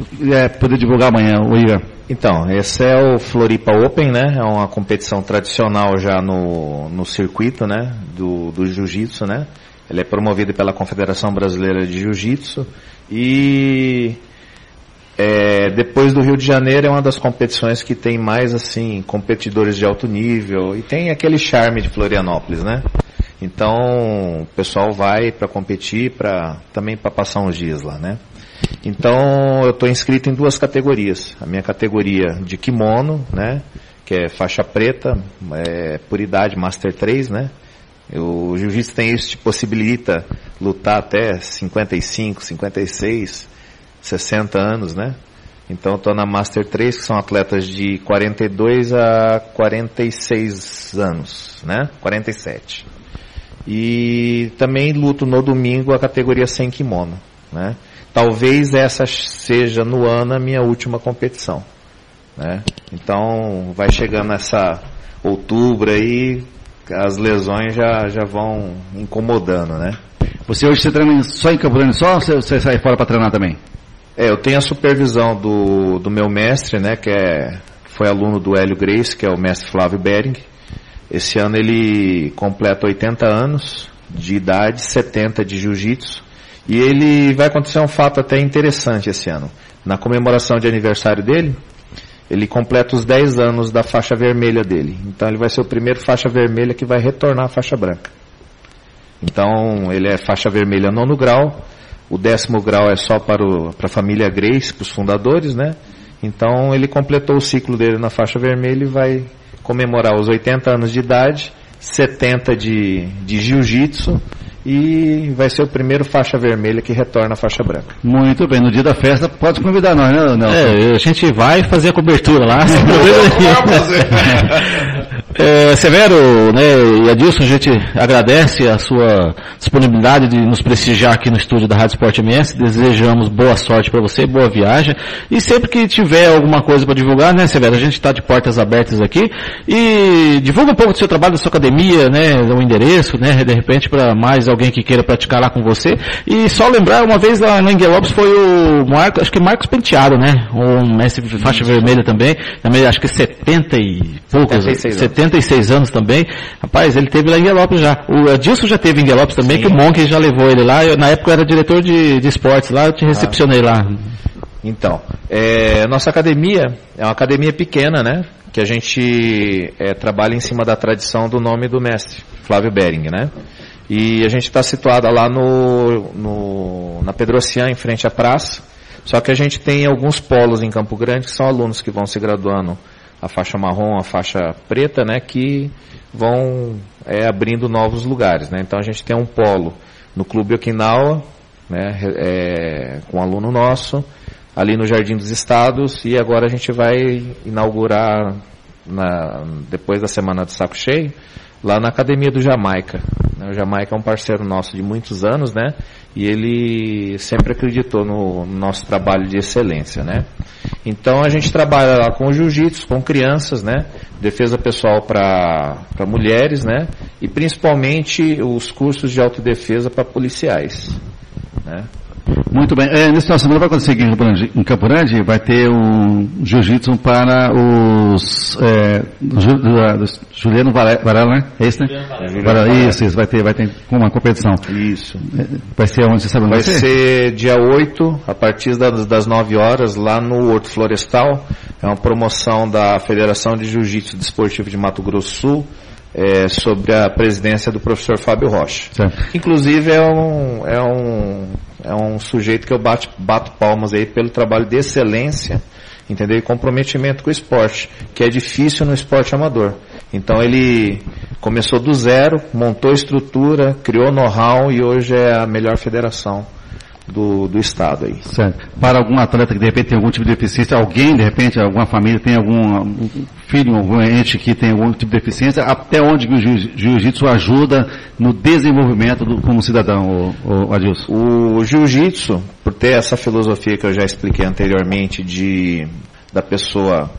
poder divulgar amanhã, o Igor. Então, esse é o Floripa Open, né? É uma competição tradicional já no circuito, né? Do Jiu-Jitsu, né? Ele é promovido pela Confederação Brasileira de Jiu-Jitsu e depois do Rio de Janeiro é uma das competições que tem mais, assim, competidores de alto nível e tem aquele charme de Florianópolis, né? Então, o pessoal vai para competir, também para passar uns dias lá, né? Então, eu estou inscrito em 2 categorias. A minha categoria de kimono, né? Que é faixa preta, por idade Master 3, né? O Jiu-Jitsu tem isso, te possibilita lutar até 55, 56, 60 anos, né? Então, estou na Master 3, que são atletas de 42 a 46 anos, né? 47. E também luto no domingo a categoria sem kimono, né? Talvez essa seja no ano a minha última competição, né? Então vai chegando essa outubro aí, as lesões já vão incomodando, né? Você treina só em Campo Grande só ou você sai fora para treinar também? Eu tenho a supervisão do meu mestre, né? Que foi aluno do Hélio Grace, que é o mestre Flávio Bering. Esse ano ele completa 80 anos de idade, 70 de jiu-jitsu, e vai acontecer um fato até interessante esse ano. Na comemoração de aniversário dele, ele completa os 10 anos da faixa vermelha dele. Então ele vai ser o primeiro faixa vermelha que vai retornar à faixa branca. Então ele é faixa vermelha 9º grau, o 10º grau é só para a família Grace, para os fundadores, né? Então ele completou o ciclo dele na faixa vermelha e vai comemorar os 80 anos de idade, 70 de jiu-jitsu e vai ser o primeiro faixa vermelha que retorna à faixa branca. Muito bem, no dia da festa pode convidar nós, né, Nelson? A gente vai fazer a cobertura lá, sem Severo, né, e Adilson, a gente agradece a sua disponibilidade de nos prestigiar aqui no estúdio da Rádio Sport MS, desejamos boa sorte para você, boa viagem, e sempre que tiver alguma coisa para divulgar, né, Severo, a gente está de portas abertas aqui, e divulga um pouco do seu trabalho, da sua academia, né, o endereço, né, de repente para mais alguém que queira praticar lá com você, e só lembrar, uma vez lá em Guilherme foi o Marcos, acho que Marcos Penteado, né, um mestre de faixa vermelha também acho que 70 e poucos, 76 anos também. Rapaz, ele teve lá em Guilherme já. O Adilson já teve em Guilherme também, sim, que o Monk já levou ele lá. Na época eu era diretor de esportes lá, eu te recepcionei lá. Então, nossa academia é uma academia pequena, né? Que a gente trabalha em cima da tradição do nome do mestre, Flávio Bering, né? E a gente está situada lá na Pedro Ocean, em frente à praça. Só que a gente tem alguns polos em Campo Grande que são alunos que vão se graduando a faixa marrom, a faixa preta, né, que vão abrindo novos lugares, né. Então a gente tem um polo no Clube Okinawa, né, com um aluno nosso, ali no Jardim dos Estados, e agora a gente vai inaugurar, depois da Semana do Saco Cheio, lá na Academia do Jamaica. O Jamaica é um parceiro nosso de muitos anos, né? E ele sempre acreditou no nosso trabalho de excelência, né? Então a gente trabalha lá com o jiu-jitsu, com crianças, né? Defesa pessoal para mulheres, né? E principalmente os cursos de autodefesa para policiais, né? Muito bem. Nesse final de semana vai acontecer aqui em Campo Grande, vai ter um jiu-jitsu para os Juliano Varela, né? É isso, né? Isso, vai ter uma competição. Isso. Vai ser onde, você sabe onde vai ser? Dia 8, a partir das 9 horas, lá no Horto Florestal. É uma promoção da Federação de Jiu-Jitsu Desportivo de Mato Grosso do Sul, sobre a presidência do professor Fábio Rocha. Certo. Inclusive é um sujeito que eu bato palmas aí pelo trabalho de excelência, entendeu? E comprometimento com o esporte, que é difícil no esporte amador. Então ele começou do zero, montou estrutura, criou know-how e hoje é a melhor federação do estado aí. Certo. Para algum atleta que de repente tem algum tipo de deficiência, alguém de repente, alguma família tem algum filho, algum ente que tem algum tipo de deficiência, até onde o jiu-jitsu ajuda no desenvolvimento como cidadão, o Adilson? O jiu-jitsu, por ter essa filosofia que eu já expliquei anteriormente da pessoa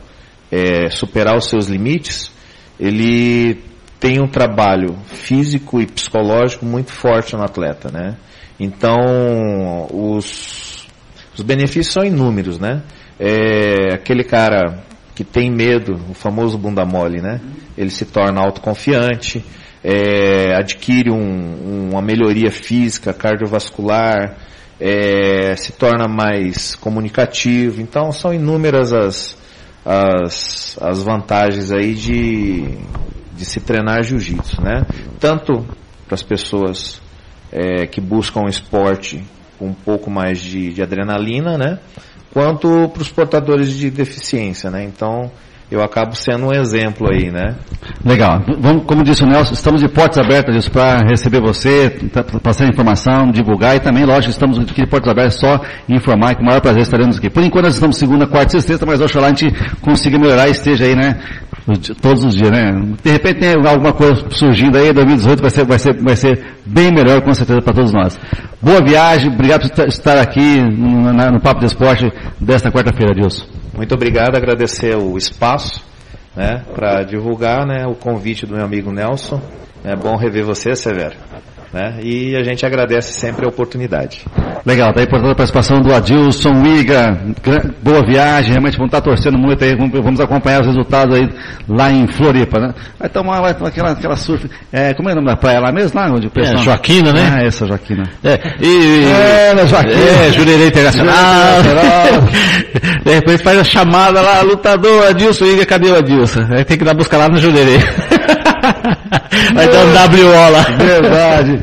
superar os seus limites, ele tem um trabalho físico e psicológico muito forte no atleta, né? Então, os benefícios são inúmeros, né? Aquele cara que tem medo, o famoso bunda mole, né? Ele se torna autoconfiante, adquire uma melhoria física, cardiovascular, se torna mais comunicativo. Então, são inúmeras as vantagens aí de se treinar jiu-jitsu, né? Tanto para as pessoas que buscam um esporte com um pouco mais de adrenalina, né? Quanto para os portadores de deficiência, né? Então, eu acabo sendo um exemplo aí, né? Legal. Vamos, como disse o Nelson, estamos de portas abertas para receber você, passar informação, divulgar e também, lógico, estamos aqui de portas abertas só informar, com o maior prazer estaremos aqui. Por enquanto nós estamos segunda, quarta e sexta, mas oxalá a gente consiga melhorar e esteja aí, né? Todos os dias, né? De repente tem alguma coisa surgindo aí, 2018 vai ser bem melhor, com certeza, para todos nós. Boa viagem, obrigado por estar aqui no Papo de Esporte desta quarta-feira, Adilson. Muito obrigado, agradecer o espaço, né, para divulgar, né, o convite do meu amigo Nelson. É bom rever você, Severo, né, e a gente agradece sempre a oportunidade. Legal, daí por toda a participação do Adilson Wiga, boa viagem, realmente vamos estar torcendo muito aí, vamos acompanhar os resultados aí lá em Floripa, né? Vai tomar aquela surf, como é o nome da praia lá mesmo, lá onde o pessoal... Joaquina, né? Ah, essa Joaquina. Joaquina. Jurerê Internacional. De repente faz a chamada lá, lutador, Adilson Wiga, cadê o Adilson? Aí tem que dar busca lá no Jurerê. Vai dar um WO lá. Verdade.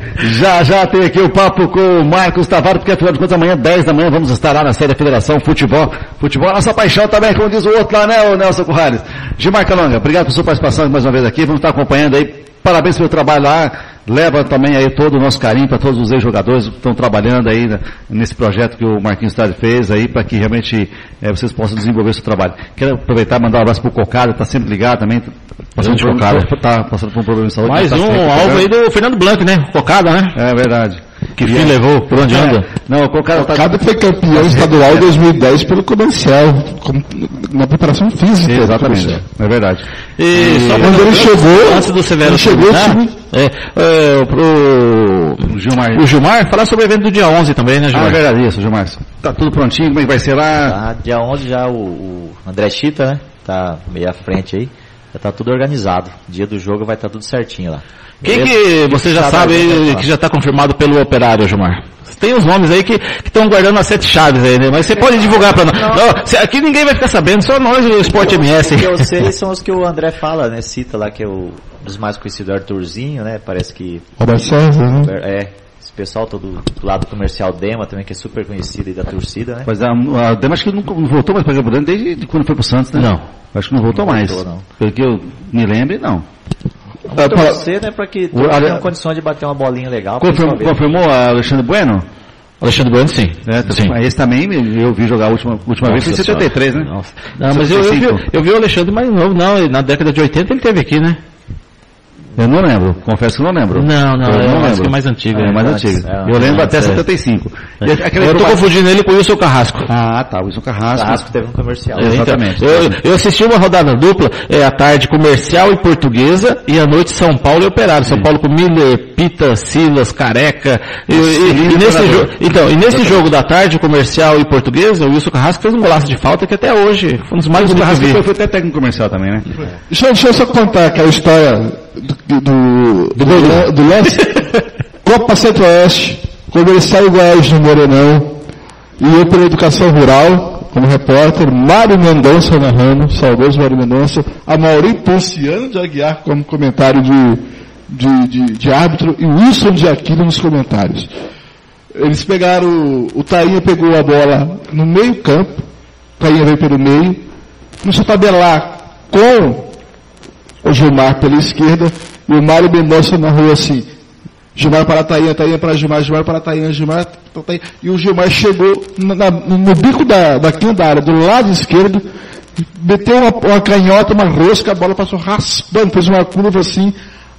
Já tem aqui o papo com o Marcos Tavares, porque afinal de contas amanhã, 10 da manhã, vamos estar lá na sede da Federação Futebol. Futebol é nossa paixão também, como diz o outro lá, né, o Nelson Currales. Gilmar Calonga, obrigado por sua participação mais uma vez aqui, vamos estar acompanhando aí. Parabéns pelo trabalho lá, leva também aí todo o nosso carinho para todos os ex-jogadores que estão trabalhando aí nesse projeto que o Marquinhos Stade fez aí, para que realmente vocês possam desenvolver o seu trabalho. Quero aproveitar e mandar um abraço pro Cocada, está sempre ligado também, passando por um problema de saúde. Mais alvo aí do Fernando Blanc, né? Cocada, né? É verdade. Que fim levou? Por onde anda? Não, o Cocada foi campeão estadual em 2010 pelo Comercial, na preparação física. Exatamente, é verdade. E só quando ele chegou, antes do Severo o Gilmar, falar sobre o evento do dia 11 também, né, Gilmar? É verdade, isso, Gilmar. Tá tudo prontinho, como é que vai ser lá? Dia 11 já o André Chita, né, tá meio à frente aí, já tá tudo organizado. Dia do jogo vai estar tudo certinho lá. Quem que você já sabe que já está confirmado pelo Operário, Gilmar? Tem os nomes aí que estão guardando as 7 chaves aí, né? Mas você pode divulgar para nós. Não, aqui ninguém vai ficar sabendo, só nós o Sport MS. Os que eu sei são os que o André fala, né? Cita lá que é um dos mais conhecidos, Arthurzinho, né? Parece que... Robert César, né? Esse pessoal todo do lado comercial Dema também, que é super conhecido aí da torcida, né? Pois a Dema acho que não voltou mais para Campo Grande desde quando foi pro Santos, né? Não. Acho que não voltou mais. Não. Pelo que eu me lembre, não. Vamos torcer, né, para que todos tenham condições de bater uma bolinha legal. Confirmou a Alexandre Bueno? Alexandre Bueno, sim. Sim. Esse também eu vi jogar a última vez em 73, né? Nossa. Não, mas eu vi o Alexandre mais novo, não, na década de 80 ele teve aqui, né? Eu não lembro, confesso que não lembro. Não, eu acho que é mais antigo. É mais antigo. Eu lembro até 75. Eu tô confundindo ele com o Wilson Carrasco. Ah, tá, o Wilson Carrasco. Carrasco teve um comercial. Exatamente. Eu assisti uma rodada dupla, à tarde comercial e portuguesa, e à noite São Paulo e Operário. São Paulo com Miller, Pita, Silas, Careca. E nesse jogo da tarde, comercial e portuguesa, o Wilson Carrasco fez um golaço de falta que até hoje foi um dos mais bonitos que eu vi. Foi até técnico comercial também, né? Deixa eu só contar aquela história do lance. Copa Centro-Oeste, Comercial Goiás no Morenão, e eu pela Educação Rural, como repórter, Mário Mendonça narrando, saudoso Mário Mendonça, a Mauri Ponciano de Aguiar como comentário de árbitro, e Wilson de Aquino nos comentários. Eles pegaram, o Tainha pegou a bola no meio campo, o Tainha veio pelo meio, começou a tabelar com o Gilmar pela esquerda, e o Mário Mendonça na rua assim, Gilmar para Tainha, Tainha para Gilmar, Gilmar para Tainha, Gilmar para Tainha, e o Gilmar chegou no bico da quinta área, do lado esquerdo, meteu uma canhota, uma rosca, a bola passou raspando, fez uma curva assim,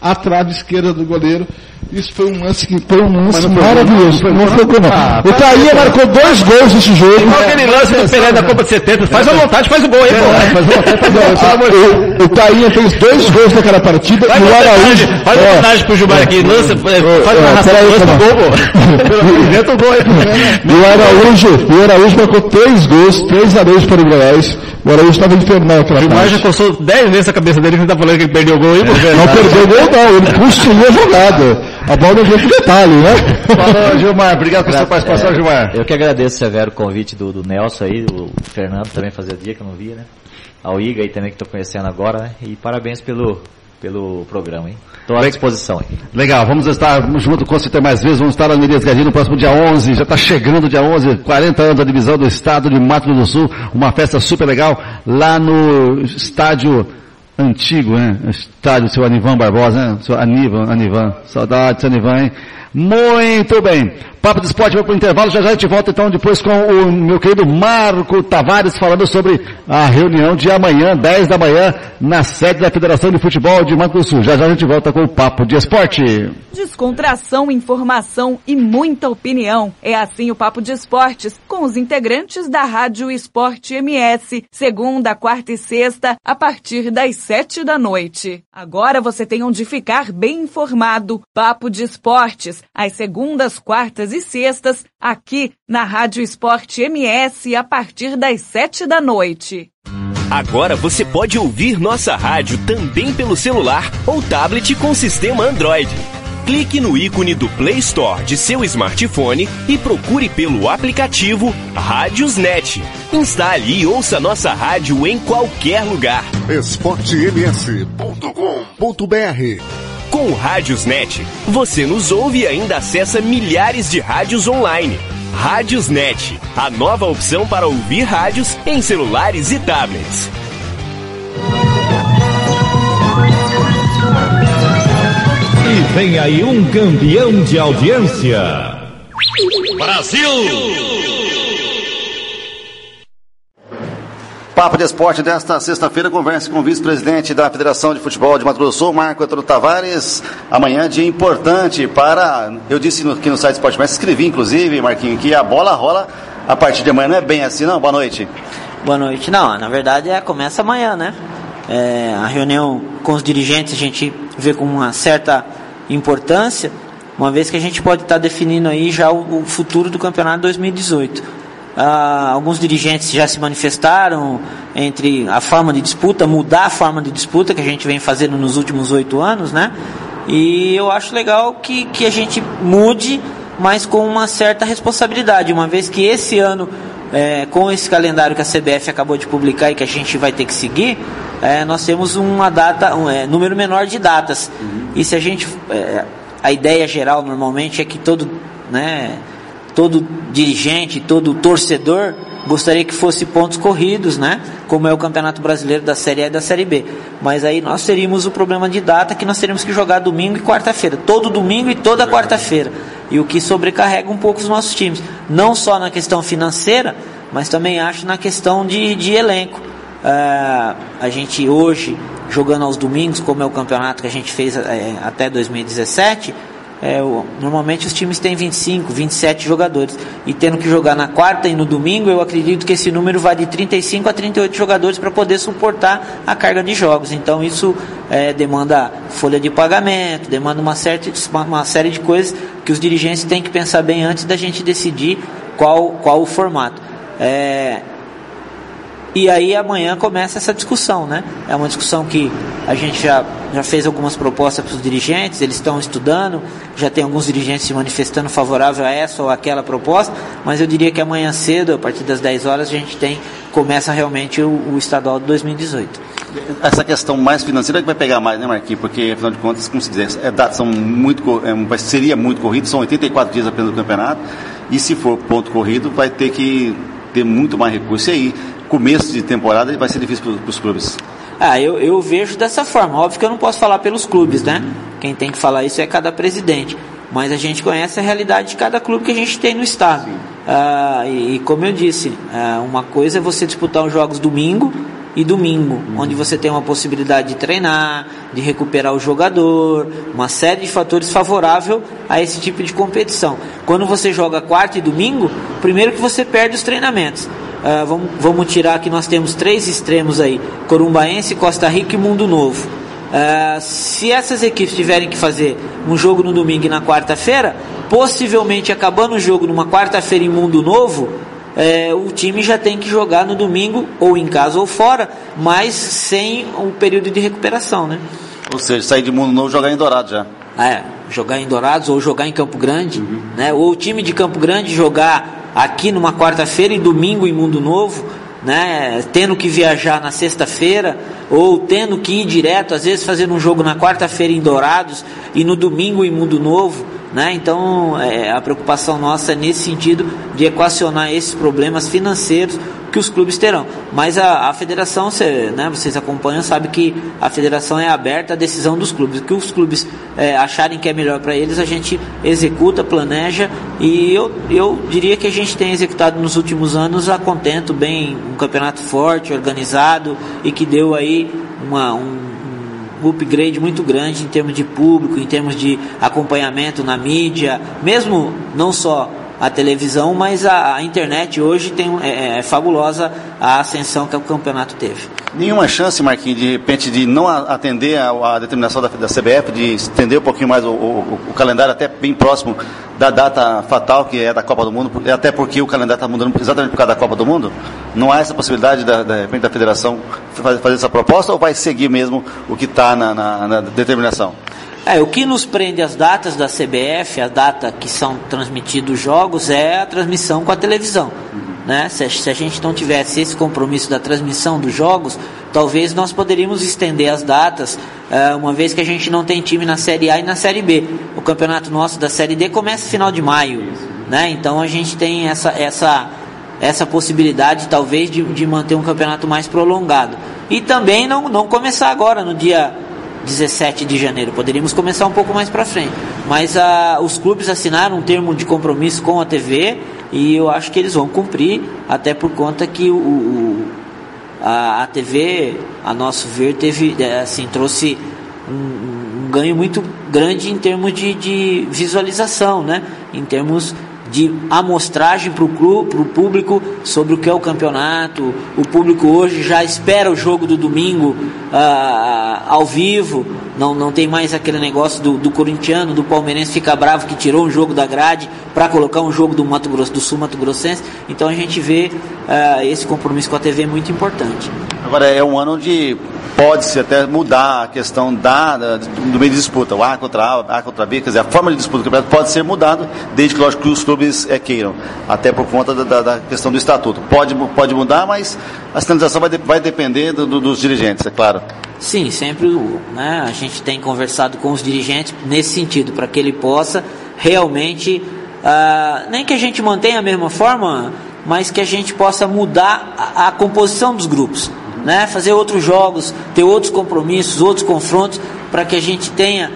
a trave esquerda do goleiro. Isso foi um lance maravilhoso. Não foi gol, não. O Tainha marcou 2 gols nesse jogo. Igual aquele lance do Pelé da Copa de 70. Faz à vontade, faz o gol aí, pô. O Tainha fez 2 gols naquela partida. Faz e o Araújo. Faz uma homenagem pro Gilmar aqui. Lança, faz uma narração do gol, pô. Inventa o gol aí. E o Araújo marcou 3 gols, 3 zagueiros paraguaios. O Araújo estava infernal aquela parte. O Gilmar já coçou 10 vezes a cabeça dele, que ele tá falando que ele perdeu o gol aí, pô. Não perdeu o gol, não. Ele construiu a jogada. A bola não veio pro detalhe, né? Falou, Gilmar. Obrigado pela sua participação, Gilmar. Eu que agradeço, Severo, o convite do Nelson aí, o Fernando também fazia dia que eu não via, né? Ao Iga aí também que estou conhecendo agora, né? E parabéns pelo programa, hein? Estou à disposição aí. Legal, vamos estar junto com você mais vezes, vamos estar lá no Elias Gadinho no próximo dia 11, já está chegando o dia 11, 40 anos da divisão do estado de Mato Grosso do Sul, uma festa super legal lá no estádio antigo, né? Estádio seu Anivan Barbosa, né? Seu Anivan. Saudade, seu Anivan, hein? Muito bem. Papo de Esporte vai para o intervalo. Já a gente volta então depois com o meu querido Marco Tavares falando sobre a reunião de amanhã, 10 da manhã, na sede da Federação de Futebol de Mato Grosso do Sul. Já a gente volta com o Papo de Esporte. Descontração, informação e muita opinião. É assim o Papo de Esportes com os integrantes da Rádio Esporte MS, segunda, quarta e sexta, a partir das 7 da noite. Agora você tem onde ficar bem informado. Papo de Esportes, às segundas, quartas e sextas, aqui na Rádio Esporte MS, a partir das 7 da noite. Agora você pode ouvir nossa rádio também pelo celular ou tablet com sistema Android. Clique no ícone do Play Store de seu smartphone e procure pelo aplicativo Rádiosnet. Instale e ouça nossa rádio em qualquer lugar. esportems.com.br. Com o Rádiosnet, você nos ouve e ainda acessa milhares de rádios online. Rádiosnet, a nova opção para ouvir rádios em celulares e tablets. E vem aí um campeão de audiência. Brasil! Papo de Esporte desta sexta-feira, conversa com o vice-presidente da Federação de Futebol de Mato Grosso do Sul, Marco Antônio Tavares. Amanhã, dia importante para... Eu disse aqui no site Esporte, mas escrevi, inclusive, Marquinho, que a bola rola a partir de amanhã. Não é bem assim, não? Boa noite. Boa noite. Não, na verdade, começa amanhã, né? A reunião com os dirigentes a gente vê com uma certa importância, uma vez que a gente pode estar definindo aí já o futuro do campeonato 2018. Alguns dirigentes já se manifestaram entre a forma de disputa, mudar a forma de disputa que a gente vem fazendo nos últimos 8 anos, né? E eu acho legal que a gente mude, mas com uma certa responsabilidade, uma vez que esse ano, com esse calendário que a CBF acabou de publicar e que a gente vai ter que seguir, nós temos uma data, número menor de datas. E se a gente... a ideia geral normalmente é que todo dirigente, todo torcedor gostaria que fosse pontos corridos, né? Como é o Campeonato Brasileiro da Série A e da Série B. Mas aí nós teríamos o problema de data que nós teríamos que jogar domingo e quarta-feira. Todo domingo e toda quarta-feira. E o que sobrecarrega um pouco os nossos times. Não só na questão financeira, mas também acho na questão de elenco. A gente hoje, jogando aos domingos, como é o campeonato que a gente fez até 2017... normalmente os times têm 25, 27 jogadores, e tendo que jogar na quarta e no domingo, eu acredito que esse número vai de 35 a 38 jogadores para poder suportar a carga de jogos. Então isso demanda folha de pagamento, demanda uma série de coisas que os dirigentes têm que pensar bem antes da gente decidir qual o formato. E aí amanhã começa essa discussão, né? É uma discussão que a gente já fez algumas propostas para os dirigentes, eles estão estudando, já tem alguns dirigentes se manifestando favorável a essa ou aquela proposta, mas eu diria que amanhã cedo, a partir das 10 horas, a gente começa realmente o estadual de 2018. Essa questão mais financeira que vai pegar mais, né, Marquinhos? Porque, afinal de contas, como se diz, seria muito corrido, são 84 dias apenas do campeonato, e se for ponto corrido, vai ter que ter muito mais recurso. E aí, começo de temporada vai ser difícil para os clubes. Eu vejo dessa forma. Óbvio que eu não posso falar pelos clubes, né? Quem tem que falar isso é cada presidente. Mas a gente conhece a realidade de cada clube que a gente tem no estado. E como eu disse, uma coisa é você disputar os jogos domingo, e domingo, onde você tem uma possibilidade de treinar, de recuperar o jogador, uma série de fatores favoráveis a esse tipo de competição. Quando você joga quarta e domingo, primeiro que você perde os treinamentos. Vamos tirar que nós temos 3 extremos aí: Corumbaense, Costa Rica e Mundo Novo. Se essas equipes tiverem que fazer um jogo no domingo e na quarta-feira, possivelmente acabando o jogo numa quarta-feira em Mundo Novo, o time já tem que jogar no domingo, ou em casa ou fora, mas sem um período de recuperação, né? Ou seja, sair de Mundo Novo e jogar em Dourados já. Jogar em Dourados ou jogar em Campo Grande, né? Ou o time de Campo Grande jogar aqui numa quarta-feira e domingo em Mundo Novo, né? Tendo que viajar na sexta-feira, ou tendo que ir direto, às vezes fazendo um jogo na quarta-feira em Dourados e no domingo em Mundo Novo, né? Então a preocupação nossa é nesse sentido de equacionar esses problemas financeiros que os clubes terão. Mas a federação, vocês acompanham, sabe que a federação é aberta à decisão dos clubes. O que os clubes acharem que é melhor para eles, a gente executa, planeja, e eu diria que a gente tem executado nos últimos anos a contento, bem, um campeonato forte, organizado, e que deu aí um upgrade muito grande em termos de público, em termos de acompanhamento na mídia, mesmo não só a televisão, mas a internet hoje é fabulosa a ascensão que o campeonato teve. Nenhuma chance, Marquinhos, de repente de não atender a determinação da CBF, de estender um pouquinho mais o calendário até bem próximo da data fatal, que é da Copa do Mundo, até porque o calendário está mudando exatamente por causa da Copa do Mundo? Não há essa possibilidade da federação fazer essa proposta, ou vai seguir mesmo o que está na determinação? O que nos prende às datas da CBF, a data que são transmitidos os jogos, é a transmissão com a televisão. Né? Se a gente não tivesse esse compromisso da transmissão dos jogos, talvez nós poderíamos estender as datas, uma vez que a gente não tem time na Série A e na Série B. O campeonato nosso da Série D começa no final de maio, né? Então a gente tem essa possibilidade, talvez, de manter um campeonato mais prolongado. E também não começar agora, no dia 17 de janeiro, poderíamos começar um pouco mais para frente, mas os clubes assinaram um termo de compromisso com a TV, e eu acho que eles vão cumprir, até por conta que a TV, a nosso ver, trouxe um ganho muito grande em termos de visualização, né? Em termos de amostragem para o público sobre o que é o campeonato. O público hoje já espera o jogo do domingo ao vivo, não tem mais aquele negócio do corintiano, do palmeirense ficar bravo que tirou um jogo da grade para colocar um jogo do Mato Grosso do Sul, Mato Grossense. Então a gente vê esse compromisso com a TV muito importante. Agora é um ano onde pode-se até mudar a questão do meio de disputa, o A contra A, A contra B, quer dizer, a forma de disputa do campeonato pode ser mudado, desde que, lógico, que os clubes queiram, até por conta da questão do estatuto. Pode mudar, mas a sinalização vai depender dos dirigentes, é claro. Sim, sempre, né, a gente tem conversado com os dirigentes nesse sentido, para que ele possa realmente, nem que a gente mantenha a mesma forma, mas que a gente possa mudar a composição dos grupos, né? Fazer outros jogos, ter outros compromissos, outros confrontos, para que a gente tenha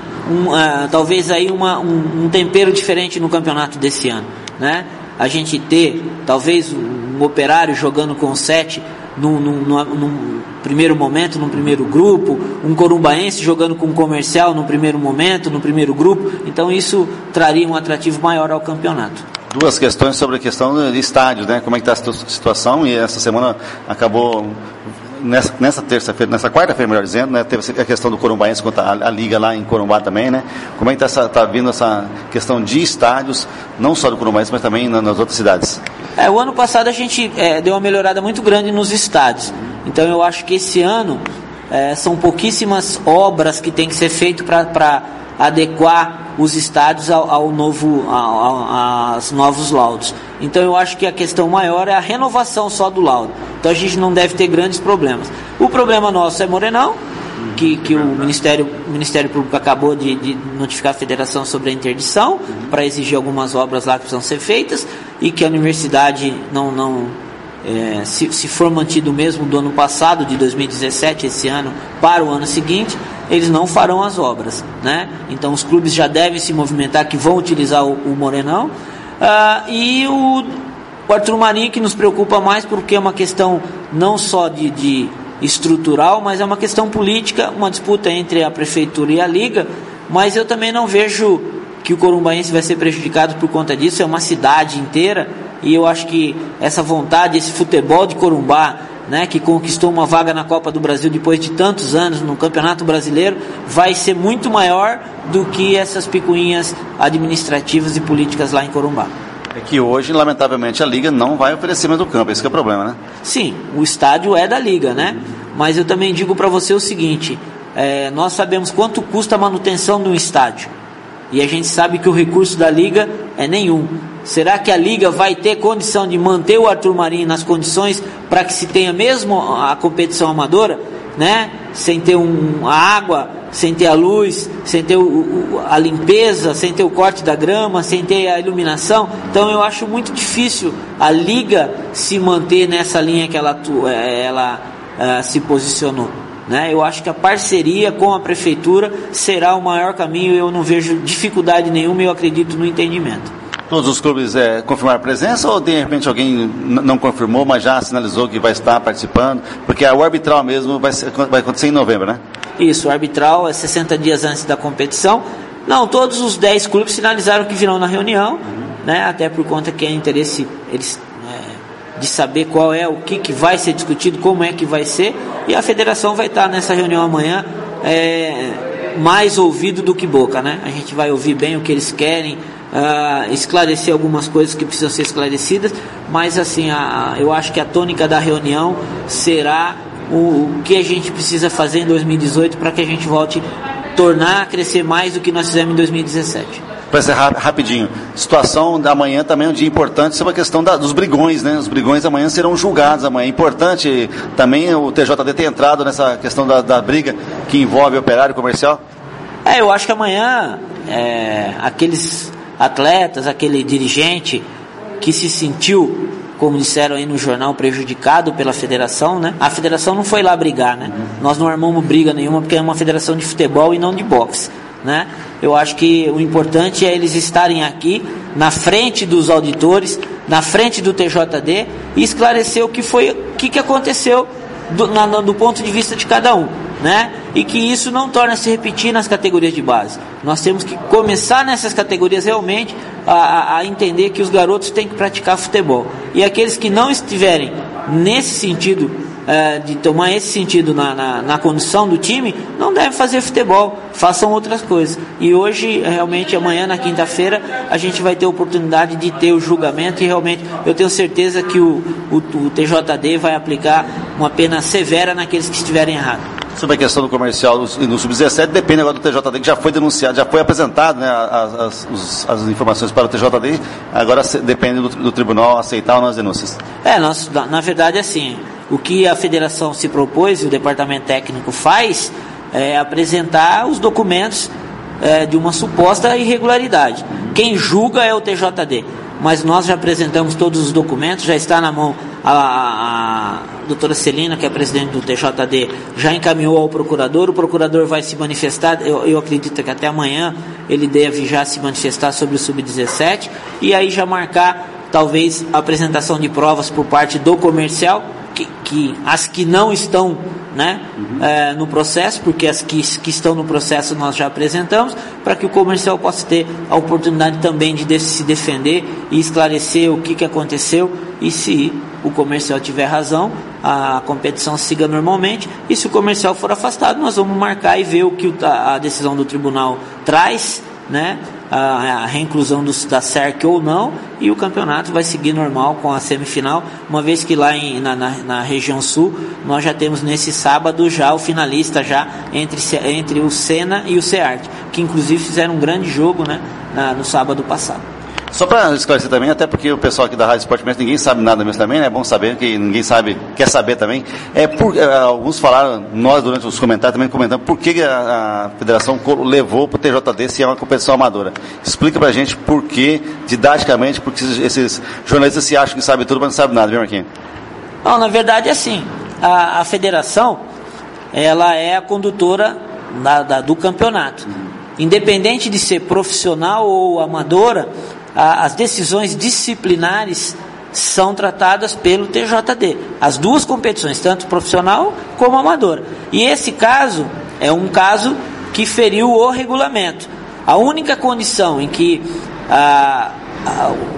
talvez aí um tempero diferente no campeonato desse ano, né? A gente ter talvez um Operário jogando com 7 num primeiro momento, num primeiro grupo, um Corumbaense jogando com um Comercial no primeiro momento, no primeiro grupo. Então isso traria um atrativo maior ao campeonato. Duas questões sobre a questão de estádios, né? Como é que está a situação, e essa semana acabou, nessa terça-feira, nessa quarta-feira, melhor dizendo, né? Teve a questão do Corumbaense contra a Liga lá em Corumbá também, né? Como é que está vindo essa questão de estádios, não só do Corumbaense, mas também nas outras cidades? O ano passado a gente deu uma melhorada muito grande nos estádios. Então eu acho que esse ano são pouquíssimas obras que tem que ser feitas para adequar os estádios aos novos laudos. Então eu acho que a questão maior é a renovação só do laudo. Então a gente não deve ter grandes problemas. O problema nosso é Morenão, que o Ministério Público acabou de notificar a federação sobre a interdição, para exigir algumas obras lá que precisam ser feitas, e que a universidade se for mantido o mesmo do ano passado, de 2017, esse ano, para o ano seguinte, eles não farão as obras, né? Então os clubes já devem se movimentar, que vão utilizar o Morenão, e o Arthur Marinho, que nos preocupa mais, porque é uma questão não só de estrutural, mas é uma questão política, uma disputa entre a prefeitura e a liga, mas eu também não vejo que o corumbaense vai ser prejudicado por conta disso, é uma cidade inteira, e eu acho que essa vontade, esse futebol de Corumbá, né, que conquistou uma vaga na Copa do Brasil depois de tantos anos no Campeonato Brasileiro, vai ser muito maior do que essas picuinhas administrativas e políticas lá em Corumbá. É que hoje, lamentavelmente, a Liga não vai oferecer mais do campo, esse que é o problema, né? Sim, o estádio é da Liga, né? Mas eu também digo para você o seguinte, nós sabemos quanto custa a manutenção de um estádio, e a gente sabe que o recurso da Liga é nenhum. Será que a Liga vai ter condição de manter o Arthur Marinho nas condições para que se tenha mesmo a competição amadora, né? Sem ter a água, sem ter a luz, sem ter a limpeza, sem ter o corte da grama, sem ter a iluminação? Então eu acho muito difícil a Liga se manter nessa linha que ela se posicionou, né? Eu acho que a parceria com a prefeitura será o maior caminho, eu não vejo dificuldade nenhuma, eu acredito no entendimento. Todos os clubes confirmaram presença ou de repente alguém não confirmou, mas já sinalizou que vai estar participando? Porque o arbitral mesmo vai acontecer em novembro, né? Isso, o arbitral é 60 dias antes da competição. Não, todos os 10 clubes sinalizaram que virão na reunião, né? Até por conta que é interesse de saber qual é o que vai ser discutido, como é que vai ser. E a federação vai estar nessa reunião amanhã mais ouvido do que boca, né? A gente vai ouvir bem o que eles querem, esclarecer algumas coisas que precisam ser esclarecidas, mas assim, eu acho que a tônica da reunião será o que a gente precisa fazer em 2018 para que a gente volte a tornar a crescer mais do que nós fizemos em 2017. Para ser rapidinho, situação da manhã também é um dia importante sobre a questão dos brigões, né? Os brigões amanhã serão julgados amanhã. É importante também o TJD ter entrado nessa questão da briga que envolve o operário comercial? Eu acho que amanhã aqueles atletas, aquele dirigente que se sentiu, como disseram aí no jornal, prejudicado pela federação, né? A federação não foi lá brigar, né? Nós não armamos briga nenhuma porque é uma federação de futebol e não de boxe, né? Eu acho que o importante é eles estarem aqui na frente dos auditores, na frente do TJD e esclarecer o que aconteceu do ponto de vista de cada um, né? E que isso não torne a se repetir nas categorias de base. Nós temos que começar nessas categorias realmente a entender que os garotos têm que praticar futebol. E aqueles que não estiverem nesse sentido, de tomar esse sentido na condução do time, não devem fazer futebol, façam outras coisas. E hoje, realmente, amanhã, na quinta-feira, a gente vai ter a oportunidade de ter o julgamento e realmente eu tenho certeza que o TJD vai aplicar uma pena severa naqueles que estiverem errados. Sobre a questão do comercial no Sub-17, depende agora do TJD, que já foi denunciado, já foi apresentado, né, as informações para o TJD, agora depende do tribunal aceitar ou não as denúncias. Na verdade, assim, o que a federação se propôs e o departamento técnico faz é apresentar os documentos de uma suposta irregularidade. Quem julga é o TJD, mas nós já apresentamos todos os documentos, já está na mão a doutora Celina, que é a presidente do TJD, já encaminhou ao procurador, o procurador vai se manifestar, eu acredito que até amanhã ele deve já se manifestar sobre o Sub-17, e aí já marcar, talvez, a apresentação de provas por parte do comercial, que as que não estão, né, no processo, porque as que estão no processo nós já apresentamos, para que o comercial possa ter a oportunidade também de se defender e esclarecer o que aconteceu, e se o comercial tiver razão, a competição siga normalmente, e se o comercial for afastado, nós vamos marcar e ver o que a decisão do tribunal traz, né, a reinclusão da SERC ou não, e o campeonato vai seguir normal com a semifinal, uma vez que lá na região sul nós já temos nesse sábado já o finalista já entre o Sena e o SEART, que inclusive fizeram um grande jogo, né, no sábado passado. Só para esclarecer também, até porque o pessoal aqui da Rádio Esporte Mestre, ninguém sabe nada mesmo também, né? É bom saber que ninguém sabe, quer saber também. Alguns falaram, nós durante os comentários também comentamos por que a federação levou para o TJD se é uma competição amadora. Explica pra gente por que, didaticamente, porque esses jornalistas se acham que sabem tudo, mas não sabem nada, viu, Marquinhos? Não, na verdade é assim, a federação, ela é a condutora do campeonato. Independente de ser profissional ou amadora, as decisões disciplinares são tratadas pelo TJD. As duas competições, tanto profissional como amadora. E esse caso é um caso que feriu o regulamento. A única condição em que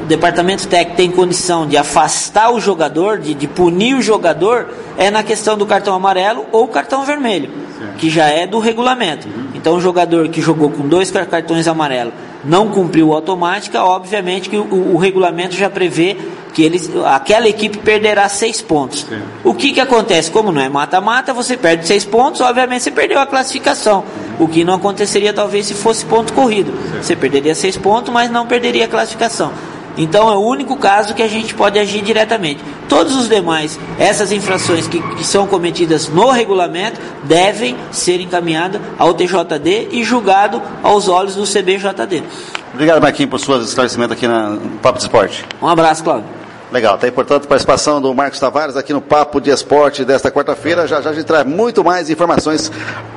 o departamento técnico tem condição de afastar o jogador, de punir o jogador, é na questão do cartão amarelo ou cartão vermelho, que já é do regulamento. Então o jogador que jogou com 2 cartões amarelos não cumpriu a automática, obviamente que o regulamento já prevê que aquela equipe perderá 6 pontos. Sim. O que acontece? Como não é mata-mata, você perde 6 pontos, obviamente você perdeu a classificação. O que não aconteceria talvez se fosse ponto corrido. Sim. Você perderia 6 pontos, mas não perderia a classificação. Então é o único caso que a gente pode agir diretamente. Todos os demais, essas infrações que são cometidas no regulamento, devem ser encaminhadas ao TJD e julgado aos olhos do CBJD. Obrigado, Marquinhos, por seus esclarecimentos aqui no Papo de Esporte. Um abraço, Cláudio. Legal, tá aí, portanto, a participação do Marcos Tavares aqui no Papo de Esporte desta quarta-feira. Já a gente traz muito mais informações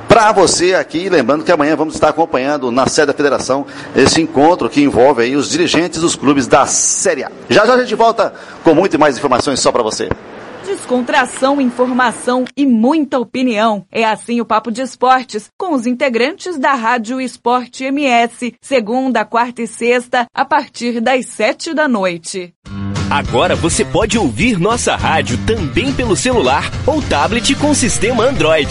para você aqui. Lembrando que amanhã vamos estar acompanhando na sede da federação esse encontro que envolve aí os dirigentes dos clubes da Série A. Já a gente volta com muito mais informações só para você. Descontração, informação e muita opinião. É assim o Papo de Esportes, com os integrantes da Rádio Esporte MS, segunda, quarta e sexta, a partir das 19h. Agora você pode ouvir nossa rádio também pelo celular ou tablet com sistema Android.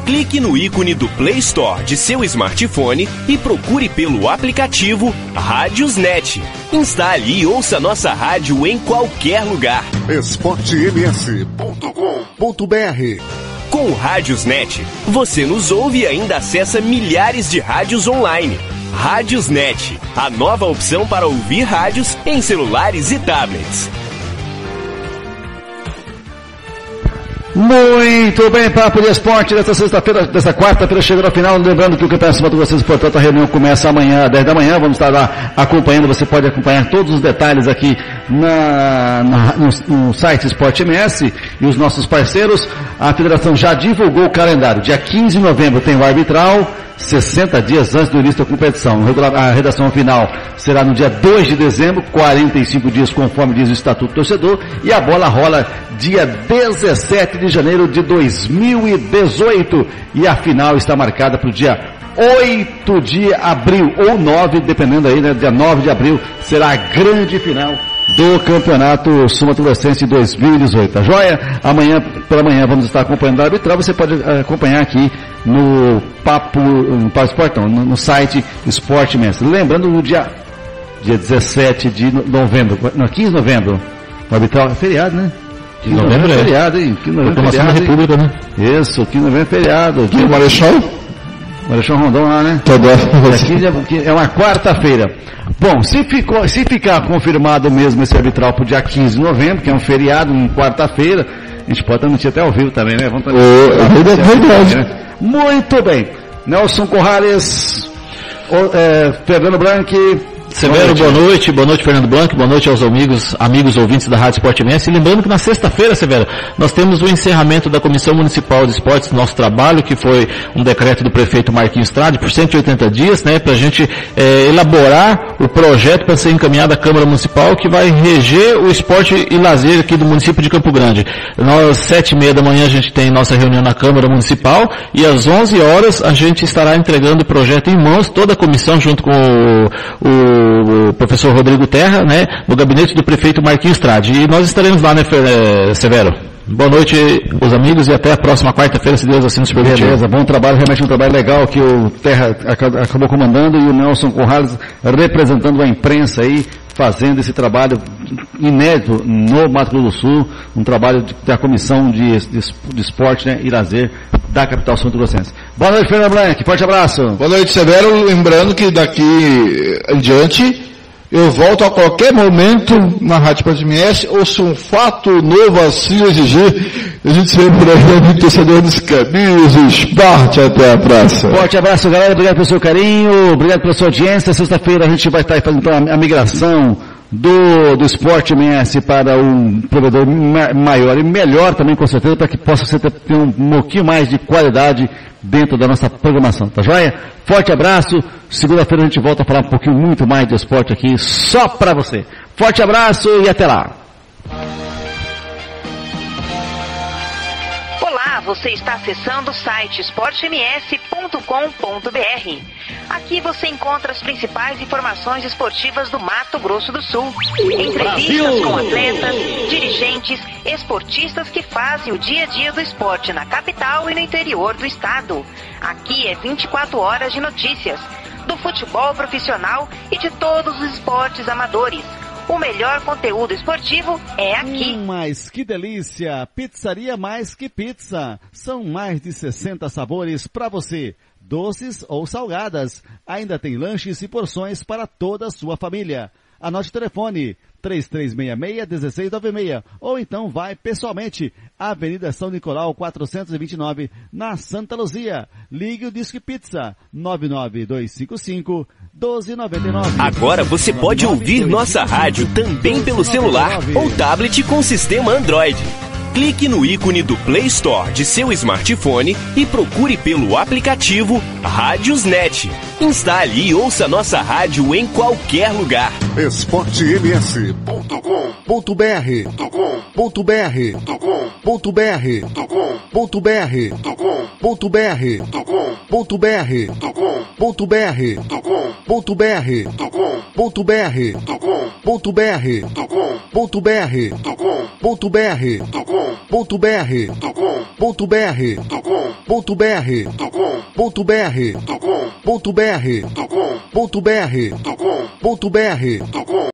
Clique no ícone do Play Store de seu smartphone e procure pelo aplicativo Rádiosnet. Instale e ouça nossa rádio em qualquer lugar. esportems.com.br. Com o Rádiosnet, você nos ouve e ainda acessa milhares de rádios online. Rádiosnet, a nova opção para ouvir rádios em celulares e tablets. Muito bem, Papo de Esporte desta sexta-feira, desta quarta-feira, chegando ao final. Lembrando que o Campeonato Mato Grossense, portanto, a reunião começa amanhã às 10 da manhã. Vamos estar lá acompanhando. Você pode acompanhar todos os detalhes aqui no site Esporte MS e os nossos parceiros. A federação já divulgou o calendário. Dia 15 de novembro tem o arbitral, 60 dias antes do início da competição. A redação final será no dia 2 de dezembro, 45 dias conforme diz o Estatuto do Torcedor, e a bola rola dia 17 de janeiro de 2018, e a final está marcada para o dia 8 de abril, ou 9, dependendo aí, né, dia 9 de abril, será a grande final do Campeonato Sul-Mato-Grossense 2018. Tá joia? Pela manhã vamos estar acompanhando a arbitral. Você pode acompanhar aqui no Papo Esportão, no site Esporte Mestre. Lembrando, no dia 17 de novembro, não, 15 de novembro, o arbitral é feriado, né? 15 de novembro é feriado, hein? 15 de novembro é feriado, da República, né? Isso, 15 de novembro é feriado. Que Marechal Rondon lá, né? É uma quarta-feira. Bom, se ficar confirmado mesmo esse arbitral pro dia 15 de novembro, que é um feriado, uma quarta-feira, a gente pode transmitir até ao vivo também, né? Vamos verdade. Né? Muito bem. Nelson Corrales, Fernando Blanc. Severo, boa noite, Fernando Blanco, boa noite aos amigos ouvintes da Rádio Esporte MS. E lembrando que na sexta-feira, Severo, nós temos o encerramento da Comissão Municipal de Esportes do nosso trabalho, que foi um decreto do prefeito Marquinhos Trade por 180 dias, né, pra gente elaborar o projeto para ser encaminhado à Câmara Municipal, que vai reger o esporte e lazer aqui do município de Campo Grande. Nós, 7h30 da manhã, a gente tem nossa reunião na Câmara Municipal, e às 11 horas a gente estará entregando o projeto em mãos, toda a comissão junto com o professor Rodrigo Terra, né, no gabinete do prefeito Marquinhos Trade. E nós estaremos lá, né, Severo? Boa noite, os amigos, e até a próxima quarta-feira, se Deus assim nos permitir. Beleza, bom trabalho, realmente um trabalho legal que o Terra acabou comandando, e o Nelson Corrales representando a imprensa aí, fazendo esse trabalho inédito no Mato Grosso do Sul, um trabalho da Comissão de Esporte, né, e Lazer da capital sul-mato-grossense. Boa noite, Fernando Blanc, forte abraço. Boa noite, Severo. Lembrando que daqui em diante eu volto a qualquer momento na Rádio Esporte MS, ou se um fato novo assim exigir, a gente se vê por aí, no torcedor dos caminhos, esporte, até a próxima. Forte abraço, galera, obrigado pelo seu carinho, obrigado pela sua audiência. Sexta-feira a gente vai estar fazendo a migração do Esporte MS para um provedor maior e melhor também, com certeza, para que possa ter um pouquinho mais de qualidade dentro da nossa programação, tá joia? Forte abraço, segunda-feira a gente volta a falar um pouquinho muito mais de esporte aqui, só para você. Forte abraço e até lá! Olá, você está acessando o site esportems.com.br. Aqui você encontra as principais informações esportivas do Mato Grosso do Sul. Entrevistas com atletas, dirigentes, esportistas que fazem o dia a dia do esporte na capital e no interior do estado. Aqui é 24 horas de notícias do futebol profissional e de todos os esportes amadores. O melhor conteúdo esportivo é aqui. Mas que delícia! Pizzaria Mais Que Pizza. São mais de 60 sabores para você, doces ou salgadas. Ainda tem lanches e porções para toda a sua família. Anote o telefone 3366-1696 ou então vai pessoalmente, Avenida São Nicolau 429, na Santa Luzia. Ligue o Disque Pizza 99255-1299. Agora você pode ouvir nossa rádio também pelo celular ou tablet com sistema Android. Clique no ícone do Play Store de seu smartphone e procure pelo aplicativo Rádiosnet. Instale e ouça nossa rádio em qualquer lugar. esportems.com.br